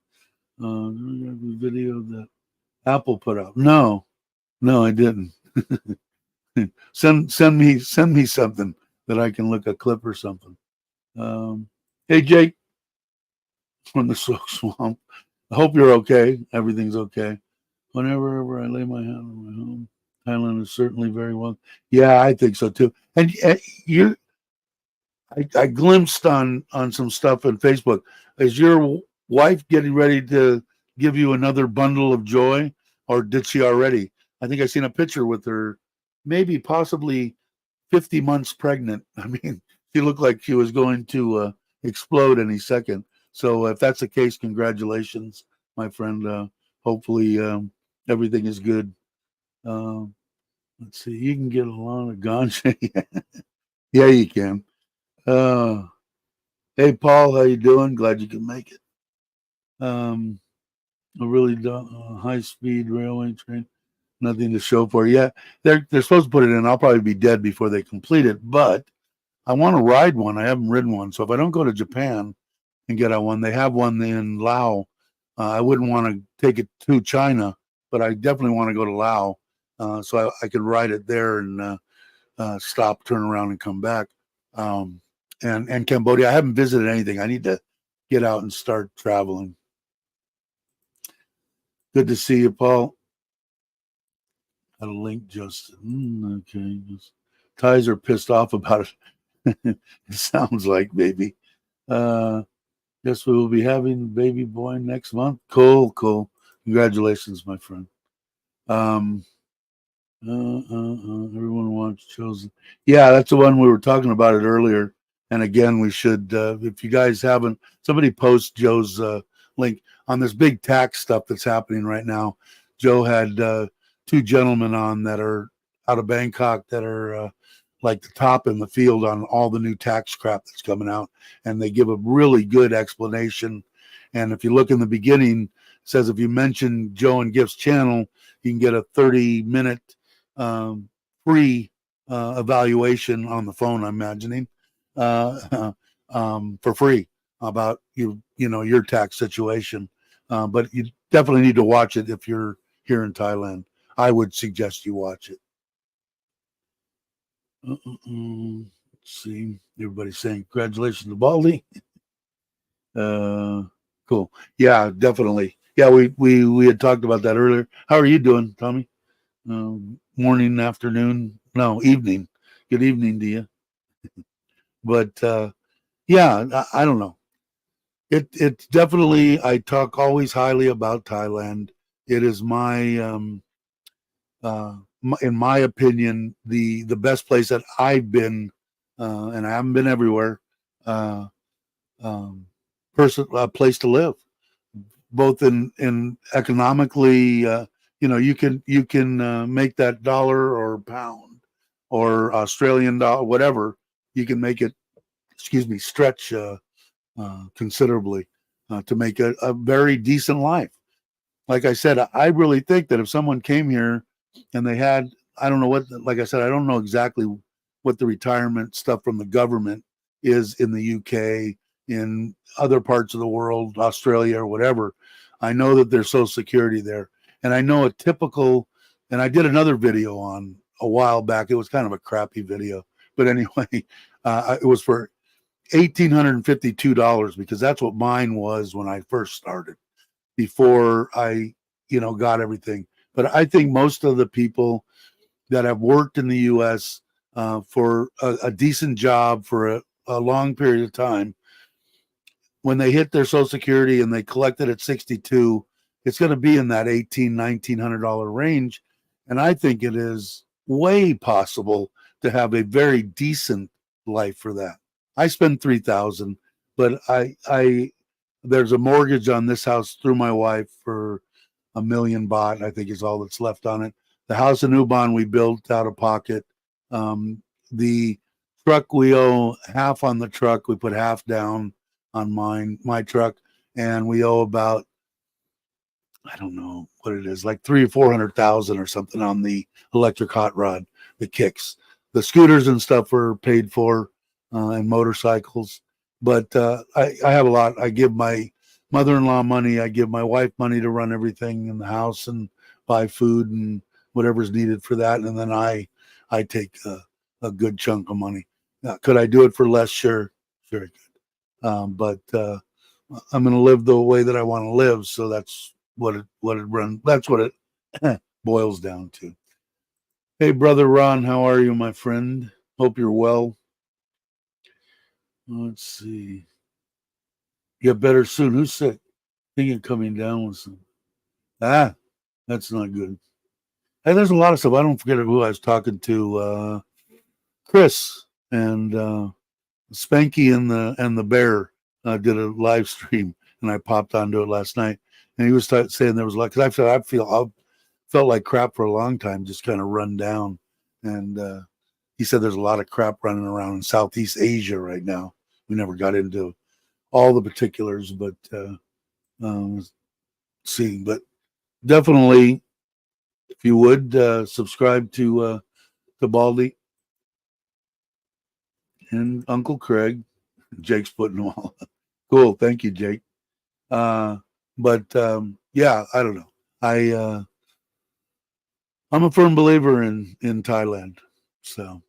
video that Apple put out? No, I didn't. send me something that I can look a clip or something. Hey Jake from the Soak Swamp. I hope you're okay. Everything's okay. Whenever I lay my hand on my home, Thailand is certainly very well. Yeah, I think so too. And you, I glimpsed on some stuff on Facebook. Is your wife getting ready to give you another bundle of joy, or did she already? I think I seen a picture with her, maybe possibly 50 months pregnant. I mean, she looked like she was going to explode any second. So if that's the case, congratulations, my friend. Hopefully everything is good. Uh, let's see. You can get a lot of ganja. Yeah, you can. Uh, hey, Paul, how you doing? Glad you can make it. A really high-speed railway train. Nothing to show for it. Yeah, they're supposed to put it in. I'll probably be dead before they complete it, but I want to ride one. I haven't ridden one. So if I don't go to Japan and get on one, they have one in Laos. I wouldn't want to take it to China, but I definitely want to go to Laos, so I could ride it there and stop, turn around, and come back. And Cambodia, I haven't visited anything. I need to get out and start traveling. Good to see you, Paul. Got a link, Justin. Okay. Thais are pissed off about it. It sounds like, maybe. Yes, we will be having baby boy next month. Cool. Congratulations, my friend. Everyone wants Chosen. Yeah, that's the one we were talking about it earlier. And again, we should, if you guys haven't, somebody post Joe's link on this big tax stuff that's happening right now. Joe had two gentlemen on that are out of Bangkok that are like the top in the field on all the new tax crap that's coming out. And they give a really good explanation. And if you look in the beginning, it says if you mention Joe and Gift's channel, you can get a 30-minute free evaluation on the phone, I'm imagining, for free about your tax situation. But you definitely need to watch it if you're here in Thailand. I would suggest you watch it. Let's see. Everybody's saying congratulations to Baldy. Cool. Yeah, definitely. Yeah, we had talked about that earlier. How are you doing, Tommy? Morning, afternoon, no, evening. Good evening to you. But yeah, I don't know. It's definitely, I talk always highly about Thailand. It is in my opinion, the best place that I've been, and I haven't been everywhere. Uh, place to live, both in economically. You can make that dollar or pound or Australian dollar, whatever. You can make it, stretch considerably to make a very decent life. Like I said, I really think that if someone came here and they had, I don't know what, like I said, I don't know exactly what the retirement stuff from the government is in the UK, in other parts of the world, Australia or whatever. I know that there's Social Security there. And I know a typical, and I did another video on a while back. It was kind of a crappy video. But anyway, it was for $1,852 because that's what mine was when I first started, before I, got everything. But I think most of the people that have worked in the U.S. For a decent job for a long period of time, when they hit their Social Security and they collect it at 62, it's going to be in that $1,900 range. And I think it is way possible to have a very decent life for that. I spend 3,000, but I there's a mortgage on this house through my wife for 1,000,000 baht, I think is all that's left on it. The house in Ubon we built out of pocket. The Truck, we owe half on the truck. We put half down on my truck, and we owe about, I don't know what it is, like 300,000 or 400,000 or something on the electric hot rod, the kicks. The scooters and stuff are paid for, and motorcycles. But I have a lot. I give my mother-in-law money. I give my wife money to run everything in the house and buy food and whatever's needed for that. And then I take a good chunk of money. Could I do it for less? Sure, sure I could. But I'm going to live the way that I want to live. So that's that's what it boils down to. Hey, brother Ron, how are you, my friend? Hope you're well. Let's see. Get better soon. Who's sick? Thinking of coming down with some. That's not good. Hey, there's a lot of stuff. I don't forget who I was talking to. Chris and Spanky and the bear did a live stream, and I popped onto it last night. And he was saying there was like, because I felt like crap for a long time, just kind of run down. And he said there's a lot of crap running around in Southeast Asia right now. We never got into all the particulars, but see, but definitely, if you would subscribe to Baldy and Uncle Craig. Jake's putting them all. Cool, thank you, Jake. But yeah, I don't know. I'm a firm believer in Thailand. So,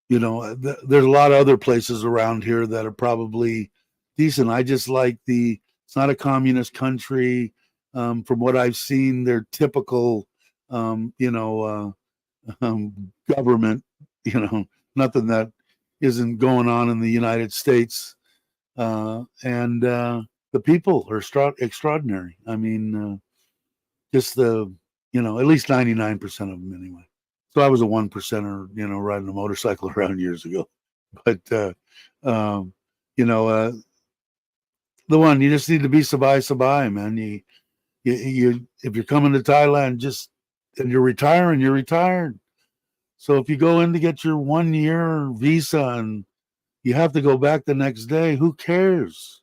there's a lot of other places around here that are probably decent. I just like it's not a communist country. From what I've seen, they're typical, government, nothing that isn't going on in the United States. And the people are extraordinary. I mean, just at least 99% of them anyway. So I was a 1%er, riding a motorcycle around years ago. But, the one, you just need to be sabai, man. You if you're coming to Thailand, and you're retiring, you're retired. So if you go in to get your 1 year visa and you have to go back the next day, who cares?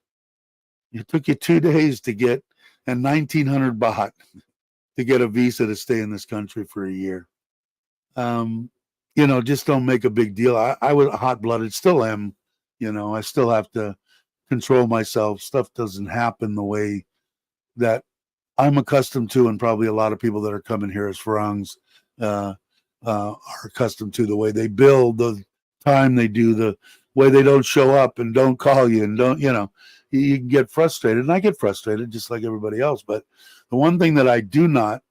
It took you 2 days to get, and 1,900 baht to get a visa to stay in this country for a year. Just don't make a big deal. I was hot-blooded, still am. I still have to control myself. Stuff doesn't happen the way that I'm accustomed to, and probably a lot of people that are coming here as Farangs are accustomed to, the way they build, the time they do, the way they don't show up and don't call you and don't, you can get frustrated. And I get frustrated just like everybody else. But the one thing that I do not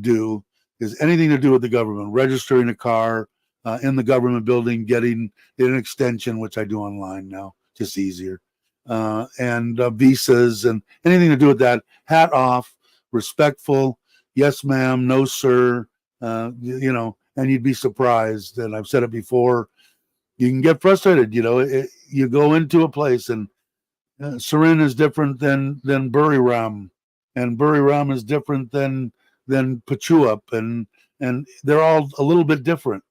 do is anything to do with the government, registering a car in the government building, getting an extension, which I do online now, just easier, and visas and anything to do with that. Hat off, respectful, yes, ma'am, no, sir, and you'd be surprised. And I've said it before, you can get frustrated. You go into a place and Surin is different than Buriram, and Buriram is different than Pachuap, and they're all a little bit different.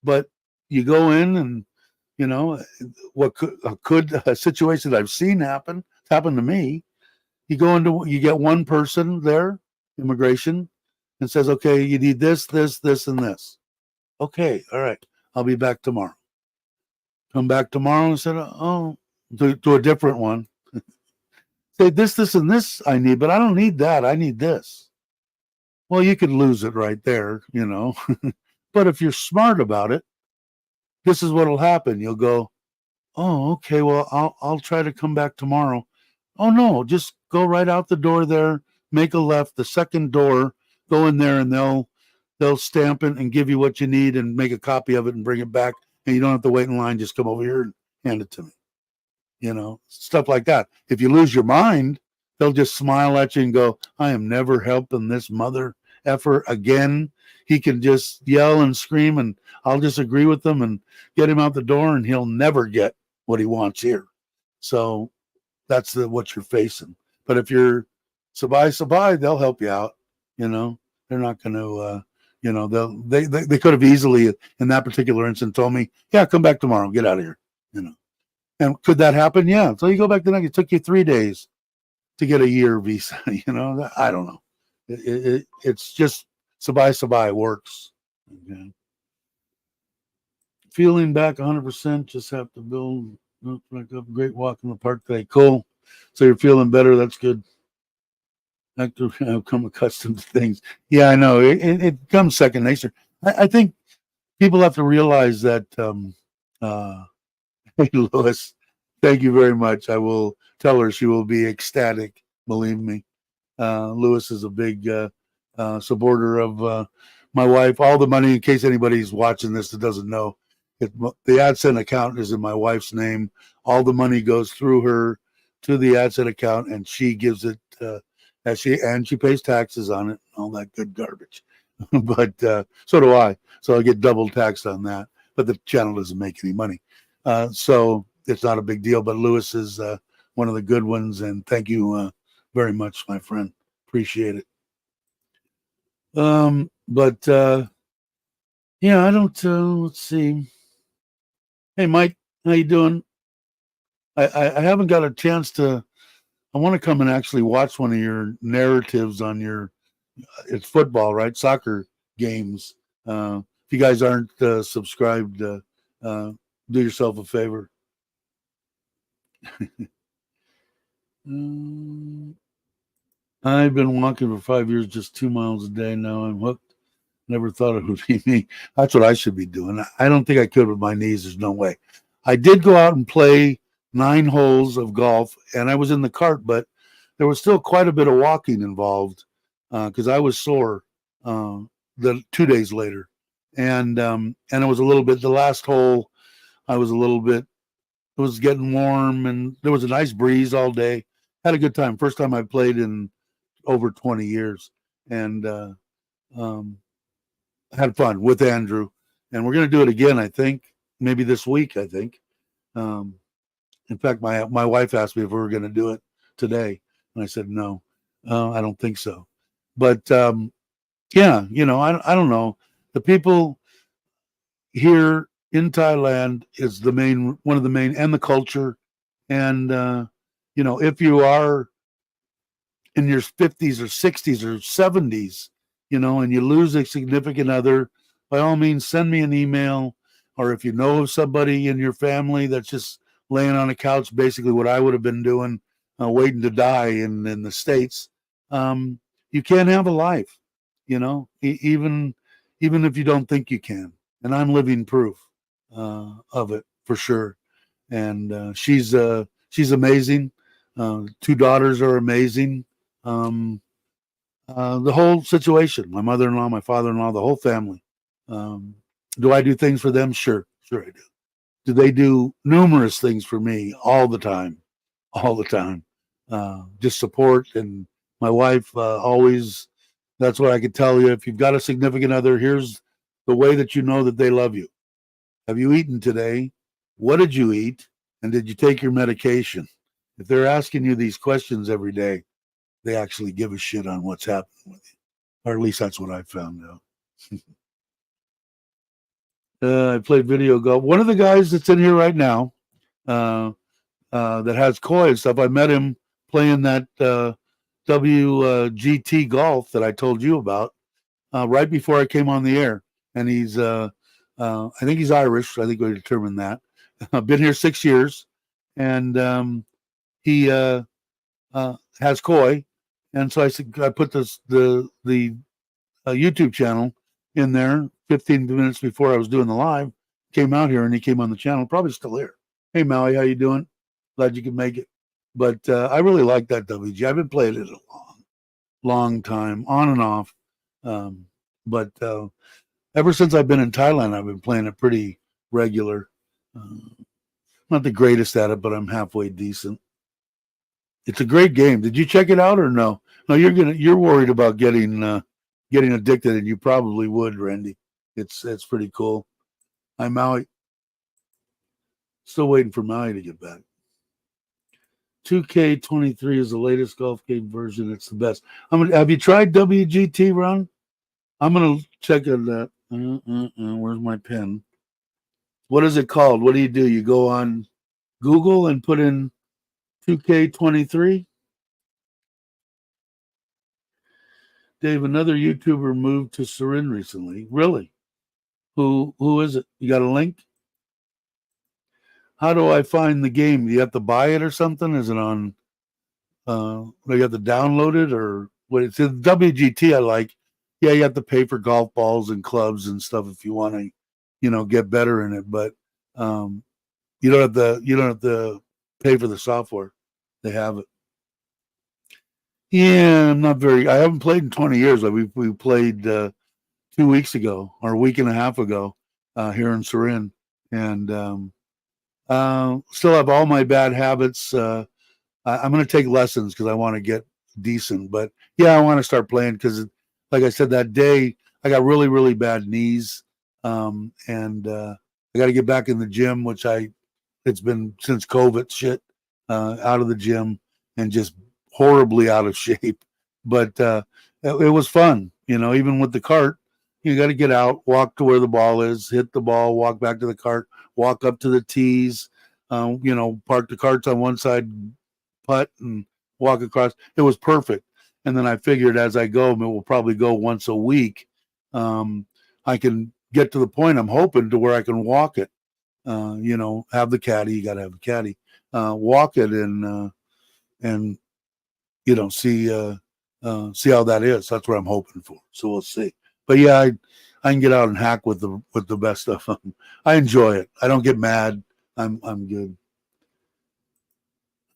But you go in, and what could a situation that I've seen happen. It's happened to me. You get one person there, immigration, and says, okay, you need this, this, and this. Okay, all right, I'll be back tomorrow. Come back tomorrow and said, oh, to a different one. Say this, and this I need, but I don't need that. I need this. Well, you could lose it right there, But if you're smart about it, this is what'll happen. You'll go, oh, okay, well, I'll try to come back tomorrow. Oh no, just go right out the door there, make a left, the second door, go in there, and they'll stamp it and give you what you need and make a copy of it and bring it back, and you don't have to wait in line. Just come over here and hand it to me. Stuff like that. If you lose your mind, they'll just smile at you and go, I am never helping this mother effer again. He can just yell and scream, and I'll just agree with them and get him out the door, and he'll never get what he wants here. So that's what you're facing. But if you're sabai, they'll help you out. They're not going to, You know, they could have easily in that particular instance told me, yeah, come back tomorrow, get out of here. You know, and could that happen? Yeah. So you go back the next. It took you 3 days to get a year visa. You know, I don't know. It's just sabai works. Okay. Feeling back 100%. Just have to build back up. Great walk in the park today. Cool. So you're feeling better. That's good. After I've come accustomed to things. Yeah, I know. It comes second nature. I think people have to realize that. Hey, Lois, thank you very much. I will tell her she will be ecstatic. Believe me. Lewis is a big supporter of my wife. All the money, in case anybody's watching this that doesn't know, the AdSense account is in my wife's name. All the money goes through her to the AdSense account, and she gives it as she pays taxes on it, all that good garbage. But so do I. So I get double taxed on that. But the channel doesn't make any money, so it's not a big deal. But Lewis is one of the good ones, and thank you very much, my friend. Appreciate it. But yeah, I don't. Let's see. Hey, Mike, how you doing? I haven't got a chance to. I want to come and actually watch one of your narratives on your. It's football, right? Soccer games. If you guys aren't subscribed, do yourself a favor. I've been walking for 5 years, just 2 miles a day. Now I'm hooked. Never thought it would be me. That's what I should be doing. I don't think I could with my knees. There's no way. I did go out and play 9 holes of golf, and I was in the cart, but there was still quite a bit of walking involved because I was sore the 2 days later, and it was a little bit. The last hole, I was a little bit. It was getting warm, and there was a nice breeze all day. Had a good time. First time I played in over 20 years, and um, had fun with Andrew, and we're going to do it again. I think maybe this week. I think. Um, in fact, my wife asked me if we were going to do it today, and I said no. I don't think so. But yeah, I don't know. The people here in Thailand is one of the main, and the culture, and if you are in your 50s or 60s or 70s, and you lose a significant other, by all means, send me an email. Or if you know of somebody in your family that's just laying on a couch, basically what I would have been doing, waiting to die in the States, you can't have a life, even if you don't think you can. And I'm living proof of it for sure. And she's amazing. 2 daughters are amazing. The whole situation, my mother-in-law, my father-in-law, the whole family. Do I do things for them? Sure I do. Do they do numerous things for me all the time? Just support. And my wife always, that's what I could tell you. If you've got a significant other, here's the way that you know that they love you. Have you eaten today? What did you eat? And did you take your medication? If they're asking you these questions every day, they actually give a shit on what's happening with you. Or at least that's what I found out. I played video golf. One of the guys that's in here right now that has koi and stuff, I met him playing that WGT golf that I told you about right before I came on the air. And he's, I think he's Irish. I think we determined that. I've been here 6 years, and he has koi. And so I put the YouTube channel in there 15 minutes before I was doing the live. Came out here and he came on the channel, probably still here. Hey Maui, how you doing? Glad you could make it. But I really like that WG. I've been playing it a long time, on and off. But ever since I've been in Thailand, I've been playing it pretty regular. Not the greatest at it, but I'm halfway decent. It's a great game. Did you check it out or no? No, you're worried about getting addicted, and you probably would, Randy. It's pretty cool. I'm Maui. Still waiting for Maui to get back. 2K23 is the latest golf game version. It's the best. Have you tried WGT, Ron? I'm gonna check on that. Where's my pen? What is it called? What do? You go on Google and put in 2K23. Dave, another YouTuber moved to Surin recently. Really? Who is it? You got a link? How do I find the game? Do you have to buy it or something? Is it on do you have to download it or what? It's a WGT I like. Yeah, you have to pay for golf balls and clubs and stuff if you want to, get better in it. But um, you don't have to pay for the software. They have it. Yeah, I'm not very. I haven't played in 20 years. Like we played 2 weeks ago or a week and a half ago here in Surin, and still have all my bad habits. I'm going to take lessons because I want to get decent. But yeah, I want to start playing because, like I said, that day I got really, really bad knees, and I got to get back in the gym, which it's been since COVID shit, out of the gym and just horribly out of shape. But it was fun, even with the cart. You got to get out, walk to where the ball is, hit the ball, walk back to the cart, walk up to the tees, park the carts on one side, putt and walk across. It was perfect. And then I figured as I go, it will probably go once a week. I can get to the point I'm hoping to where I can walk it. Have the caddy. You got to have the caddy. Walk it and see how that is. That's what I'm hoping for. So we'll see. But yeah, I can get out and hack with the best stuff. I enjoy it. I don't get mad. I'm good.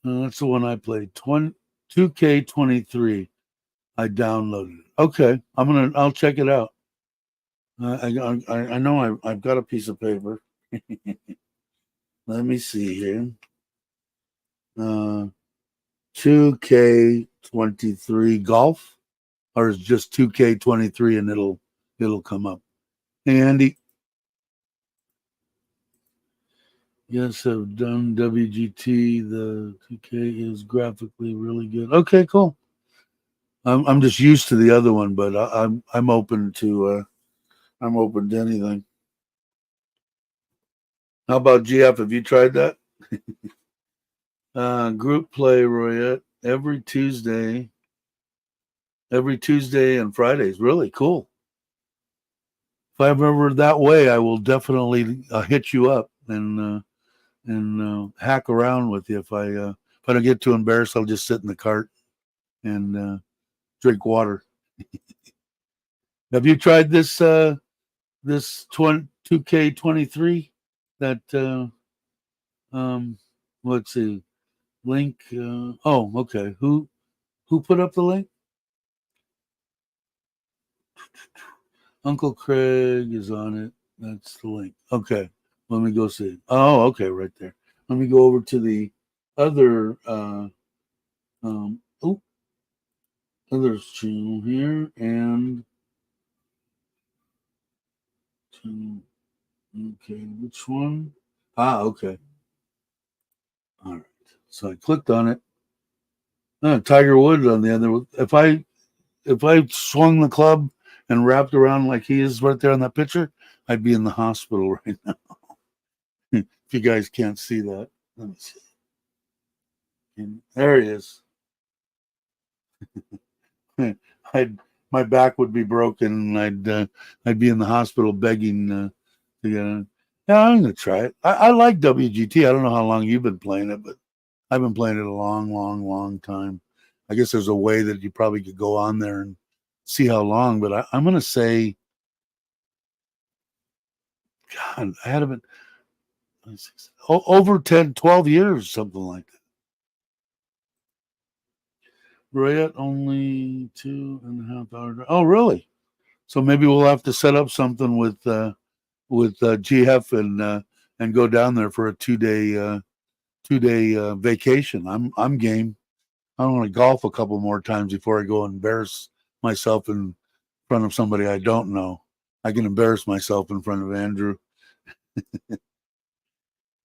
That's the one I played. 2K23. I downloaded it. Okay, I'll check it out. I know I've got a piece of paper. Let me see here. 2K23 golf, or is just 2K23 and it'll come up. Hey Andy, yes, I've done WGT. The 2K is graphically really good. Okay, cool. I'm just used to the other one, but I'm open to anything. How about GF? Have you tried that? Group play, Royette, every Tuesday and Fridays. Really cool. If I'm ever that way, I will definitely hit you up and hack around with you. If I don't get too embarrassed, I'll just sit in the cart and drink water. Have you tried this 2K23? That let's see, link. Oh, okay. Who put up the link? Uncle Craig is on it. That's the link. Okay. Let me go see. Oh, okay, right there. Let me go over to the other oh, other channel here and channel. Okay, which one? Okay. All right. So I clicked on it. Tiger Woods on the other. If I swung the club and wrapped around like he is right there on that picture, I'd be in the hospital right now. If you guys can't see that, let me see. And there he is. I'd my back would be broken. And I'd be in the hospital begging to get in. Yeah, I'm gonna try it. I like WGT. I don't know how long you've been playing it, but I've been playing it a long, long, long time. I guess there's a way that you probably could go on there and see how long, but I'm gonna say, God, I had been over 10, 12 years, something like that. Royette only 2.5 hours. Oh, really? So maybe we'll have to set up something with GF and go down there for a 2 day vacation. I'm game. I want to golf a couple more times before I go embarrass myself in front of somebody I don't know. I can embarrass myself in front of Andrew,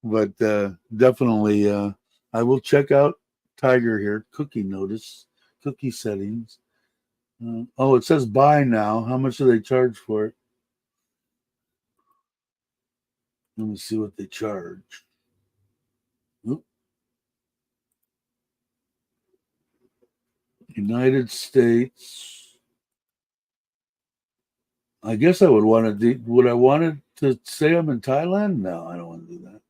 but definitely I will check out Tiger here. Cookie notice, cookie settings. Oh, it says buy now. How much do they charge for it? Let me see what they charge. Oop. United States. I guess I would want to do. Would I want it to say I'm in Thailand? No, I don't want to do that.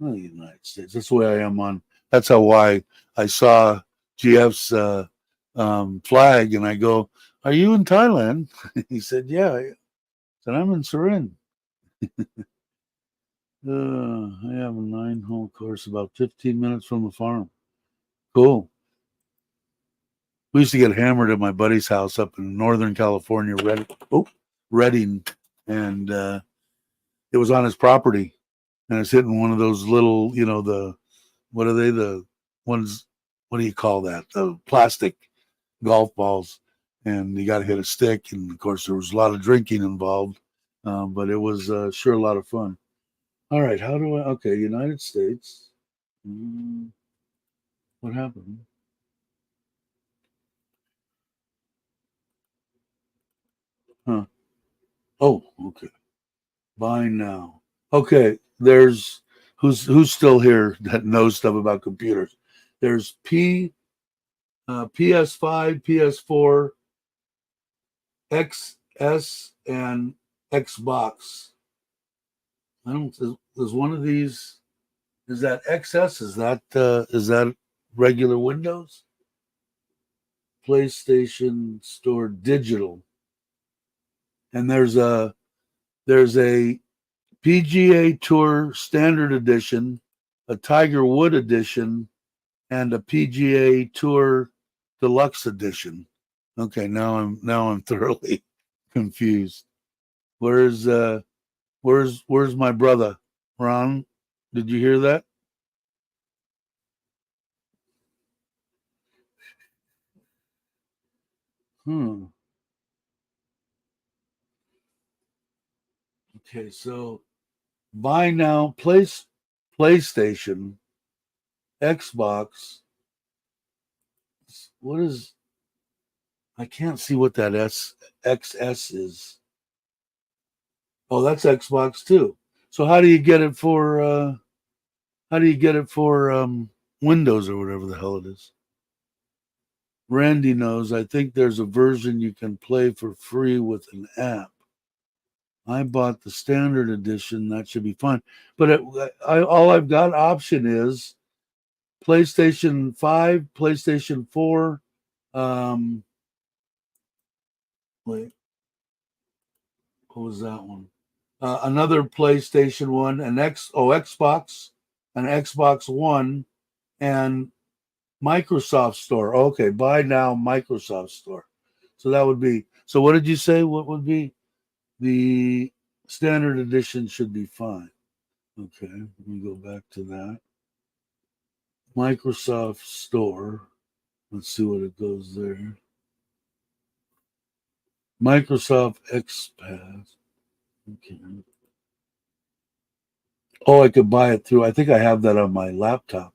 Oh, United States. That's the way I am on. That's how why I saw GF's flag, and I go, "Are you in Thailand?" He said, "Yeah." I said, "I'm in Surin." I have a 9-hole course about 15 minutes from the farm. Cool. We used to get hammered at my buddy's house up in Northern California, Redding, and it was on his property, and it's hitting one of those little, the what are they, the ones? What do you call that? The plastic golf balls, and you got to hit a stick, and of course there was a lot of drinking involved, but it was sure a lot of fun. All right, how do I? Okay, United States. What happened? Huh? Oh, okay. Buy now. Okay, there's who's still here that knows stuff about computers. There's PS5, PS4, XS, and Xbox. I don't. Is one of these? Is that XS? Is that regular Windows? PlayStation Store Digital, and there's a PGA Tour Standard Edition, a Tiger Wood Edition, and a PGA Tour Deluxe Edition. Okay, now I'm thoroughly confused. Where's where's my brother, Ron? Did you hear that? Hmm. Okay, so buy now, PlayStation, Xbox. What is? I can't see what that XS is. Oh, that's Xbox too. So how do you get it for? How do you get it for Windows or whatever the hell it is? Randy knows. I think there's a version you can play for free with an app. I bought the standard edition. That should be fine. But all I've got option is PlayStation 5, PlayStation 4. Um, Wait, what was that one? Another PlayStation one, Xbox, an Xbox One, and Microsoft Store. Okay, buy now, Microsoft Store. So that would be. So what did you say? What would be the standard edition? Should be fine. Okay, let me go back to that. Microsoft Store. Let's see what it goes there. Microsoft XPath. Okay. Oh, I could buy it through. I think I have that on my laptop.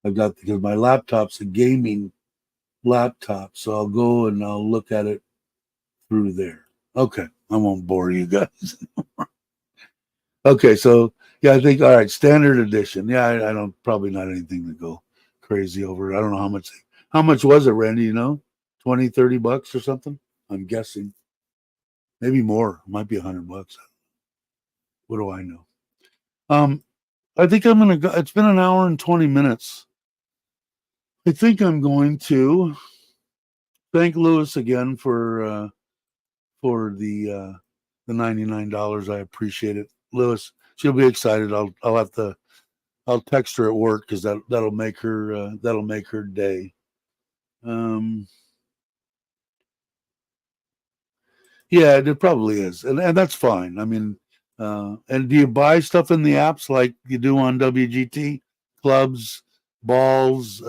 I've got because my laptop's a gaming laptop, so I'll go and I'll look at it through there. Okay, I won't bore you guys. Okay, so yeah, I think all right, standard edition. Yeah, I don't probably not anything to go crazy over. I don't know how much. How much was it, Randy? 20, $30 or something. I'm guessing maybe more. It might be $100. What do I know? Um, I think I'm gonna go. It's been an hour and 20 minutes. I think I'm going to thank Lewis again for the $99. I appreciate it, Lewis. She'll be excited. I'll text her at work because that'll make her day. Um, yeah, it probably is, and that's fine. I mean, and do you buy stuff in the apps like you do on WGT clubs, balls?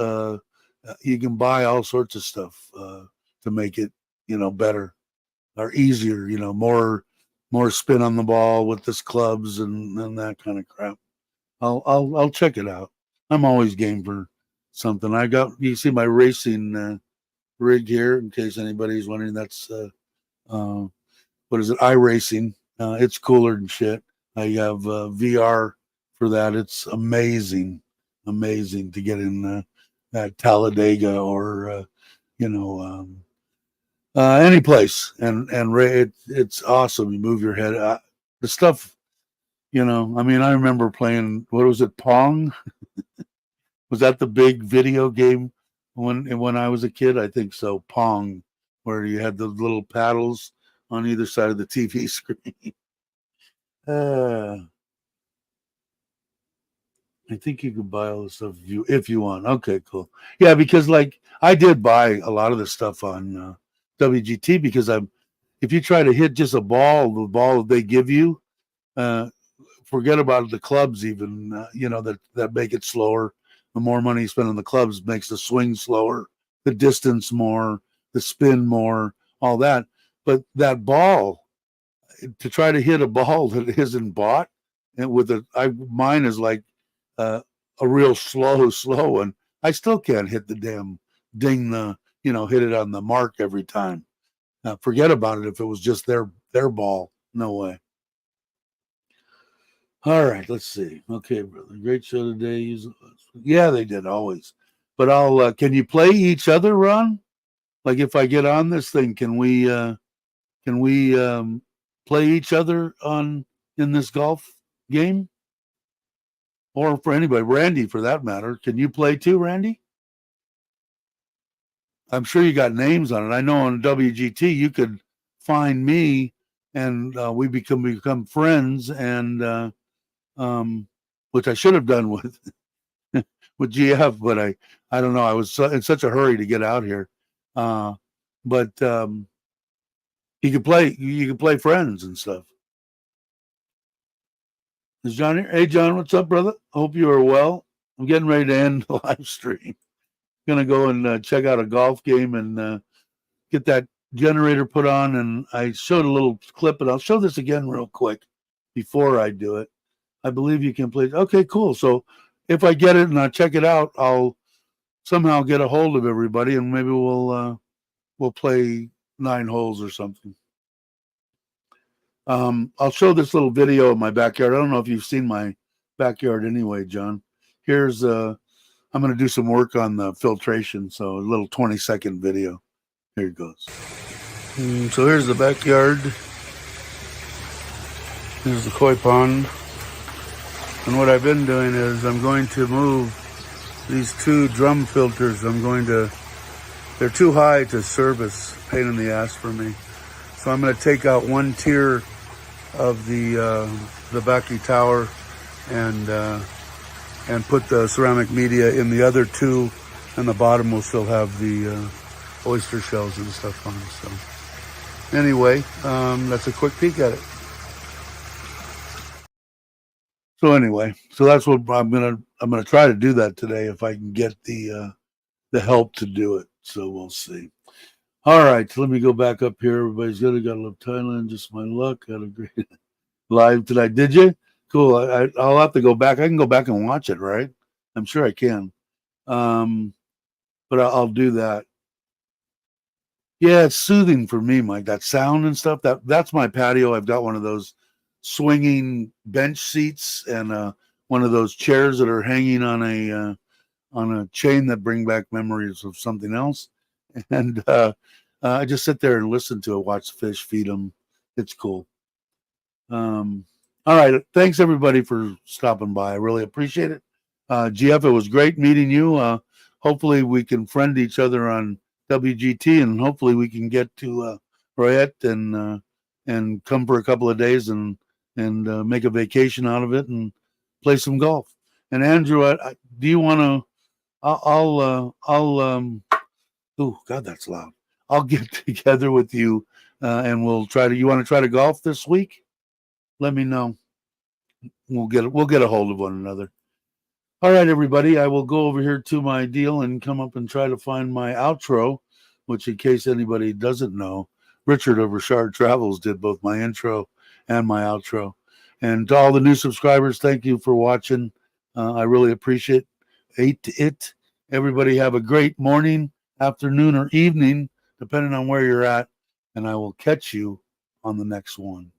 You can buy all sorts of stuff to make it better or easier. More spin on the ball with this clubs and that kind of crap. I'll check it out. I'm always game for something. You see my rig here in case anybody's wondering. That's what is it? iRacing. It's cooler than shit. I have VR for that. It's amazing, amazing to get in that Talladega or any place, and it's awesome. You move your head. The stuff, I mean, I remember playing. What was it? Pong. Was that the big video game when I was a kid? I think so. Pong, where you had the little paddles on either side of the TV screen. I think you can buy all this stuff if you want. Okay, cool. Yeah, because like I did buy a lot of the stuff on WGT because if you try to hit just the ball they give you, forget about the clubs even. That make it slower. The more money you spend on the clubs makes the swing slower, the distance more, the spin more, all that. But that ball, to try to hit a ball that isn't bought, and mine is like a real slow one. I still can't hit the damn hit it on the mark every time. Forget about it if it was just their ball. No way. All right, let's see. Okay, brother. Great show today. Yeah, they did always. But can you play each other, Ron? Like if I get on this thing, can we play each other in this golf game? Or for anybody, Randy for that matter. Can you play too, Randy? I'm sure you got names on it. I know on WGT you could find me and we become friends, and which I should have done with with GF, but I don't know. I was in such a hurry to get out here. But you could play friends and stuff. Is John here? Hey, John, what's up, brother? Hope you are well. I'm getting ready to end the live stream. Gonna go and check out a golf game and get that generator put on. And I showed a little clip, and I'll show this again real quick before I do it. I believe you can play. Okay, cool. So if I get it and I check it out, I'll somehow get a hold of everybody, and maybe we'll play 9 holes or something. I'll show this little video of my backyard. I don't know if you've seen my backyard anyway, John. Here's I'm going to do some work on the filtration, so a little 20-second video. Here it goes. So here's the backyard. Here's the koi pond. And what I've been doing is I'm going to move these 2 drum filters. They're too high to service, pain in the ass for me. So I'm going to take out 1 tier of the Baki tower and put the ceramic media in the other 2, and the bottom will still have the oyster shells and stuff on. So anyway, that's a quick peek at it. So anyway, so that's what I'm gonna try to do that today if I can get the help to do it. So we'll see. All right, so let me go back up here. Everybody's good. Gotta love Thailand. Just my luck. Had a great live tonight. Did you? Cool. I'll have to go back. I can go back and watch it, right? I'm sure I can. But I'll do that. Yeah, it's soothing for me, Mike. That sound and stuff. That's my patio. I've got one of those swinging bench seats and one of those chairs that are hanging on a chain that bring back memories of something else. And I just sit there and listen to it, watch the fish, feed them. It's cool. All right. Thanks, everybody, for stopping by. I really appreciate it. GF, it was great meeting you. Hopefully, we can friend each other on WGT, and hopefully we can get to Royette and come for a couple of days and make a vacation out of it and play some golf. And Andrew, do you want to? Oh God, that's loud. I'll get together with you and we'll try to. You want to try to golf this week? Let me know. We'll get a hold of one another. All right, everybody. I will go over here to my deal and come up and try to find my outro, which, in case anybody doesn't know, Richard of Richard Travels did both my intro and my outro. And to all the new subscribers, thank you for watching. I really appreciate it. Everybody have a great morning, afternoon or evening, depending on where you're at, and I will catch you on the next one.